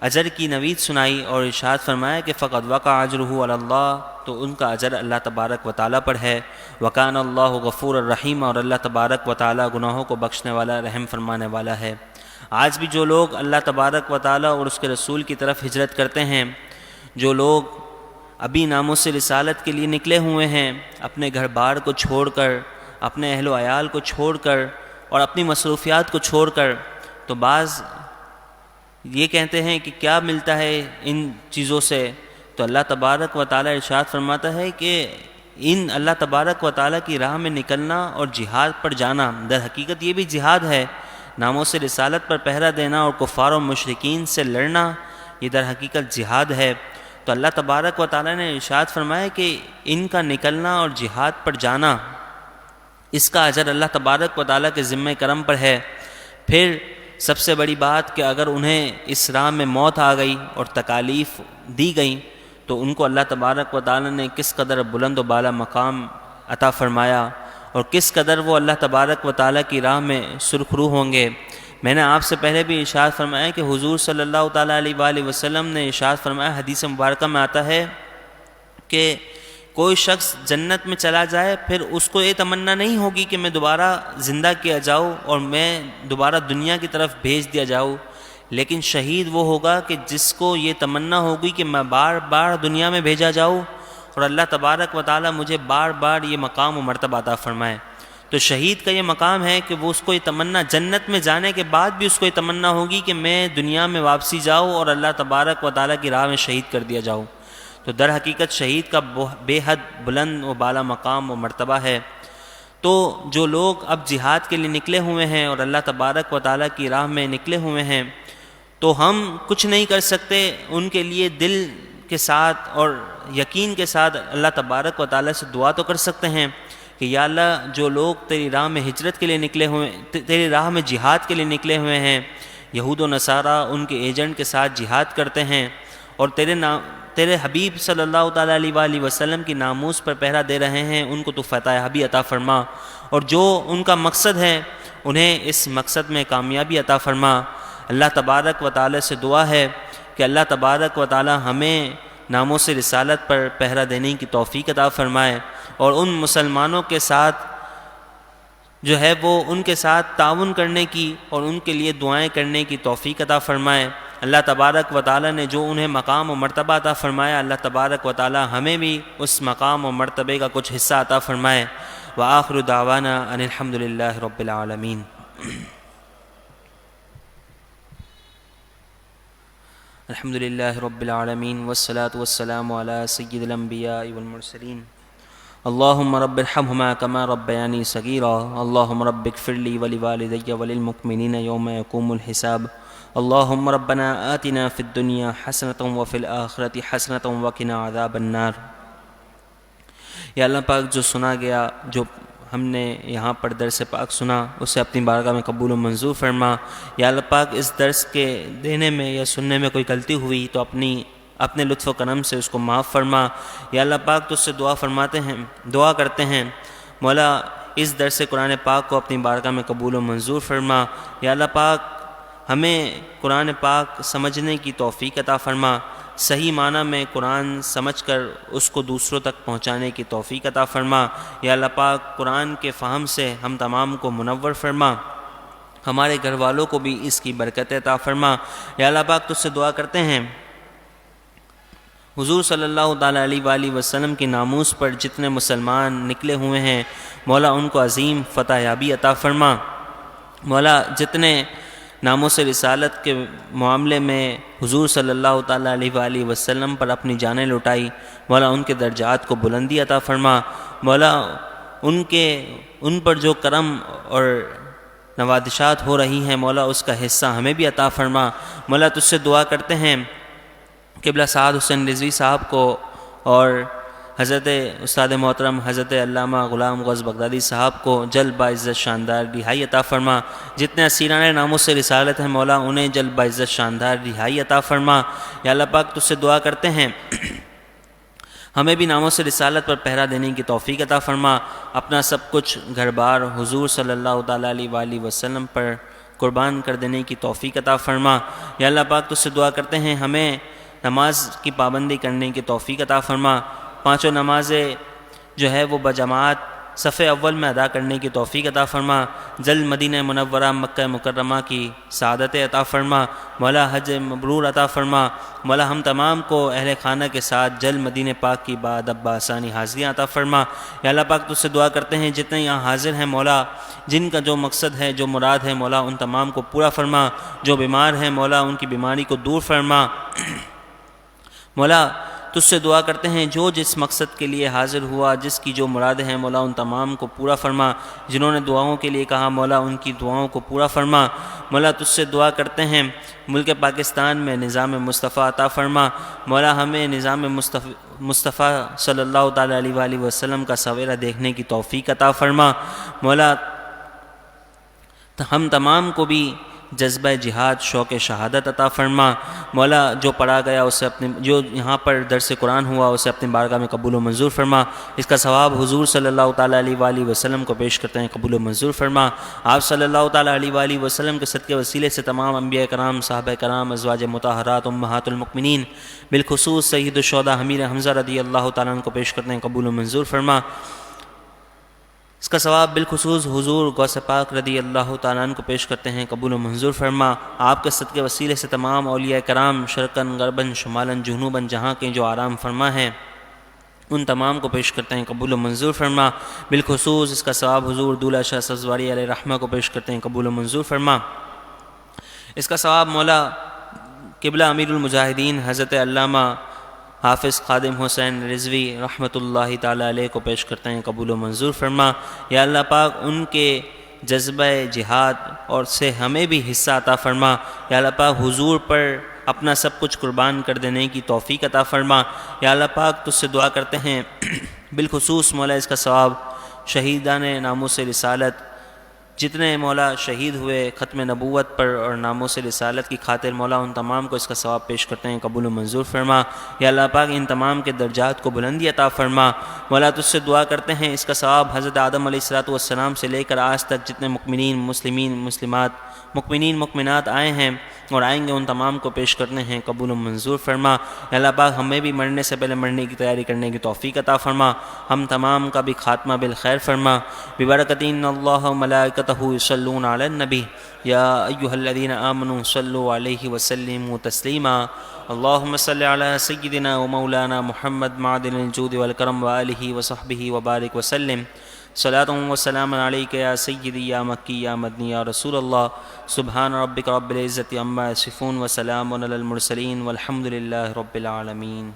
Speaker 1: اجر کی نوید سنائی اور ارشاد فرمایا کہ فقد وقع اجرہ علی اللہ، تو ان کا اجر اللہ تبارک و تعالیٰ پر ہے۔ وکان اللہ غفور الرحیم، اور اللہ تبارک و تعالیٰ گناہوں کو بخشنے والا، رحم فرمانے والا ہے۔ آج بھی جو لوگ اللہ تبارک و تعالیٰ اور اس کے رسول کی طرف ہجرت کرتے ہیں، جو لوگ ابھی ناموس رسالت کے لیے نکلے ہوئے ہیں، اپنے گھر بار کو چھوڑ کر، اپنے اہل و عیال کو چھوڑ کر اور اپنی مصروفیات کو چھوڑ کر، تو بعض یہ کہتے ہیں کہ کیا ملتا ہے ان چیزوں سے، تو اللہ تبارک و تعالیٰ ارشاد فرماتا ہے کہ ان اللہ تبارک و تعالیٰ کی راہ میں نکلنا اور جہاد پر جانا، در حقیقت یہ بھی جہاد ہے، ناموس رسالت پر پہرا دینا اور کفار و مشرکین سے لڑنا، یہ در حقیقت جہاد ہے۔ تو اللہ تبارک و تعالیٰ نے ارشاد فرمایا کہ ان کا نکلنا اور جہاد پر جانا، اس کا اجر اللہ تبارک و تعالیٰ کے ذمہ کرم پر ہے۔ پھر سب سے بڑی بات کہ اگر انہیں اس راہ میں موت آ گئی اور تکالیف دی گئیں، تو ان کو اللہ تبارک و تعالیٰ نے کس قدر بلند و بالا مقام عطا فرمایا، اور کس قدر وہ اللہ تبارک و تعالیٰ کی راہ میں سرخرو ہوں گے۔ میں نے آپ سے پہلے بھی ارشاد فرمایا کہ حضور صلی اللہ تعالیٰ علیہ وآلہ وسلم نے ارشاد فرمایا، حدیث مبارکہ میں آتا ہے کہ کوئی شخص جنت میں چلا جائے پھر اس کو یہ تمنا نہیں ہوگی کہ میں دوبارہ زندہ کیا جاؤں اور میں دوبارہ دنیا کی طرف بھیج دیا جاؤں، لیکن شہید وہ ہوگا کہ جس کو یہ تمنا ہوگی کہ میں بار بار دنیا میں بھیجا جاؤں اور اللہ تبارک و تعالیٰ مجھے بار بار یہ مقام و مرتبہ عطا فرمائے۔ تو شہید کا یہ مقام ہے کہ وہ اس کو یہ تمنا، جنت میں جانے کے بعد بھی اس کو یہ تمنا ہوگی کہ میں دنیا میں واپسی جاؤں اور اللہ تبارک و تعالیٰ کی راہ میں شہید کر دیا جاؤں۔ تو در حقیقت شہید کا بے حد بلند و بالا مقام و مرتبہ ہے۔ تو جو لوگ اب جہاد کے لیے نکلے ہوئے ہیں اور اللہ تبارک و تعالیٰ کی راہ میں نکلے ہوئے ہیں، تو ہم کچھ نہیں کر سکتے، ان کے لیے دل کے ساتھ اور یقین کے ساتھ اللہ تبارک و تعالیٰ سے دعا تو کر سکتے ہیں کہ یا اللہ جو لوگ تیری راہ میں ہجرت کے لیے نکلے ہوئے، تیری راہ میں جہاد کے لیے نکلے ہوئے ہیں، یہود و نصارہ ان کے ایجنٹ کے ساتھ جہاد کرتے ہیں اور تیرے حبیب صلی اللہ تعالیٰ علیہ وآلہ وسلم کی ناموس پر پہرا دے رہے ہیں، ان کو تو فتح بھی عطا فرما، اور جو ان کا مقصد ہے انہیں اس مقصد میں کامیابی عطا فرما۔ اللہ تبارک و تعالیٰ سے دعا ہے کہ اللہ تبارک و تعالیٰ ہمیں ناموس رسالت پر پہرا دینے کی توفیق عطا فرمائے اور ان مسلمانوں کے ساتھ جو ہے وہ ان کے ساتھ تعاون کرنے کی اور ان کے لیے دعائیں کرنے کی توفیق عطا فرمائے۔ اللہ تبارک و تعالیٰ نے جو انہیں مقام و مرتبہ عطا فرمایا، اللہ تبارک و تعالیٰ ہمیں بھی اس مقام و مرتبے کا کچھ حصہ عطا فرمائے۔ وآخر دعوانا ان الحمد للہ رب العالمین۔ الحمد للہ رب العالمین والصلاة والسلام علی سید الانبیاء والمرسلین۔ اللہم رب ارحمہما کما ربیانی صغیرا، اللہم رب اغفر لی ولوالدی وللمؤمنین یوم یقوم الحساب۔ اللہم ربنا آتنا فی الدنیا حسنۃ وفی الآخرۃ حسنۃ وقنا عذاب النار۔ یا اللہ پاک جو سنا گیا، جو ہم نے یہاں پر درس پاک سنا، اسے اپنی بارگاہ میں قبول و منظور فرما۔ یا اللہ پاک اس درس کے دینے میں یا سننے میں کوئی غلطی ہوئی تو اپنے لطف و کرم سے اس کو معاف فرما۔ یا اللہ پاک تو اس سے دعا کرتے ہیں مولا اس درس قرآن پاک کو اپنی بارگاہ میں قبول و منظور فرما۔ یا اللہ پاک ہمیں قرآن پاک سمجھنے کی توفیق عطا فرما، صحیح معنی میں قرآن سمجھ کر اس کو دوسروں تک پہنچانے کی توفیق عطا فرما۔ یا اللہ پاک قرآن کے فہم سے ہم تمام کو منور فرما، ہمارے گھر والوں کو بھی اس کی برکت عطا فرما۔ یا اللہ پاک تجھ سے دعا کرتے ہیں حضور صلی اللہ تعالیٰ علیہ وآلہ وسلم کی ناموس پر جتنے مسلمان نکلے ہوئے ہیں مولا ان کو عظیم فتح یابی عطا فرما۔ مولا جتنے ناموس رسالت کے معاملے میں حضور صلی اللہ تعالیٰ علیہ وآلہ وسلم پر اپنی جانیں لٹائی، مولا ان کے درجات کو بلندی عطا فرما۔ مولا ان پر جو کرم اور نوازشات ہو رہی ہیں مولا اس کا حصہ ہمیں بھی عطا فرما۔ مولا تجھ سے دعا کرتے ہیں قبلہ سعد حسین رضوی صاحب کو اور حضرت استاد محترم حضرت علامہ غلام غوث بغدادی صاحب کو جلد باعزت شاندار رہائی عطا فرما۔ جتنے اسیران ناموس رسالت ہیں مولا انہیں جلد باعزت شاندار رہائی عطا فرما۔ یا اللہ پاک تجھ سے دعا کرتے ہیں ہمیں بھی ناموس رسالت پر پہرا دینے کی توفیق عطا فرما، اپنا سب کچھ گھر بار حضور صلی اللہ تعالیٰ علیہ وآلہ وسلم پر قربان کر دینے کی توفیق عطا فرما۔ یا اللہ پاک تجھ سے دعا کرتے ہیں ہمیں نماز کی پابندی کرنے کی توفیق عطا فرما، پانچوں نمازیں جو ہے وہ بجماعت صف اول میں ادا کرنے کی توفیق عطا فرما۔ جلد مدینہ منورہ مکہ مکرمہ کی سعادت عطا فرما، مولا حج مبرور عطا فرما۔ مولا ہم تمام کو اہل خانہ کے ساتھ جلد مدینہ پاک کی بادب بآسانی حاضریاں عطا فرما۔ یا اللہ پاک تجھ سے دعا کرتے ہیں جتنے یہاں حاضر ہیں مولا جن کا جو مقصد ہے جو مراد ہے مولا ان تمام کو پورا فرما، جو بیمار ہیں مولا ان کی بیماری کو دور فرما۔ مولا تجھ سے دعا کرتے ہیں جو جس مقصد کے لیے حاضر ہوا، جس کی جو مرادیں ہیں مولا ان تمام کو پورا فرما، جنہوں نے دعاؤں کے لیے کہا مولا ان کی دعاؤں کو پورا فرما۔ مولا تجھ سے دعا کرتے ہیں ملک پاکستان میں نظام مصطفیٰ عطا فرما، مولا ہمیں نظام مصطفیٰ صلی اللہ تعالیٰ علیہ وآلہ وسلم کا سویرا دیکھنے کی توفیق عطا فرما۔ مولا ہم تمام کو بھی جذبہ جہاد شوق شہادت عطا فرما۔ مولا جو پڑھا گیا اسے جو یہاں پر درس قرآن ہوا اسے اپنی بارگاہ میں قبول و منظور فرما۔ اس کا ثواب حضور صلی اللہ تعالیٰ علیہ وآلہ وسلم کو پیش کرتے ہیں، قبول و منظور فرما۔ آپ صلی اللہ تعالیٰ علیہ وآلہ وسلم کے صدقے وسیلے سے تمام انبیاء کرام، صحابہ کرام، ازواج مطہرات، امہات المؤمنین، بالخصوص سید الشہداء امیر حمزہ رضی اللہ تعالیٰ عنہ کو پیش کرتے ہیں، قبول و منظور فرما۔ اس کا ثواب بالخصوص حضور غوث پاک رضی اللہ تعالیٰ عنہ کو پیش کرتے ہیں، قبول و منظور فرما۔ آپ کے صدقے وسیلے سے تمام اولیاء کرام شرقاً غرباً شمالاً جنوباً جہاں کے جو آرام فرما ہیں ان تمام کو پیش کرتے ہیں، قبول و منظور فرما۔ بالخصوص اس کا ثواب حضور دولہ شاہ سبزواری علیہ رحمہ کو پیش کرتے ہیں، قبول و منظور فرما۔ اس کا ثواب مولا قبلہ امیر المجاہدین حضرت علامہ حافظ خادم حسین رضوی رحمۃ اللہ تعالیٰ علیہ کو پیش کرتے ہیں، قبول و منظور فرما۔ یا اللہ پاک ان کے جذبہ جہاد اور سے ہمیں بھی حصہ عطا فرما۔ یا اللہ پاک حضور پر اپنا سب کچھ قربان کر دینے کی توفیق عطا فرما۔ یا اللہ پاک تجھ سے دعا کرتے ہیں بالخصوص مولا اس کا ثواب شہیدان ناموس رسالت جتنے مولا شہید ہوئے ختم نبوت پر اور ناموس رسالت کی خاطر، مولا ان تمام کو اس کا ثواب پیش کرتے ہیں، قبول و منظور فرما۔ یا اللہ پاک ان تمام کے درجات کو بلندی عطا فرما۔ مولا تجھ سے دعا کرتے ہیں اس کا ثواب حضرت آدم علیہ السلام سے لے کر آج تک جتنے مؤمنین مسلمین مسلمات مؤمنین مؤمنات آئے ہیں اور آئیں گے ان تمام کو پیش کرنے ہیں، قبول و منظور فرما۔ یا اللہ پاک ہمیں بھی مرنے سے پہلے مرنے کی تیاری کرنے کی توفیق عطا فرما، ہم تمام کا بھی خاتمہ بالخیر فرما۔ ببرکۃ ان اللہ و ملائکتہ یصلون علی النبی یا ایھا الذین آمنوا صلوا علیہ وسلموا تسلیما۔ اللہم صل علی سیدنا و مولانا محمد معدن الجود والکرم وآلہ وصحبہ وبارک وسلم۔ صلاۃ و سلام علیک یا سیدی یا مکی یا مدنی یا رسول اللہ۔ سبحان ربک رب العزۃ عما یصفون وسلام علی المرسلین والحمد للہ رب العالمین۔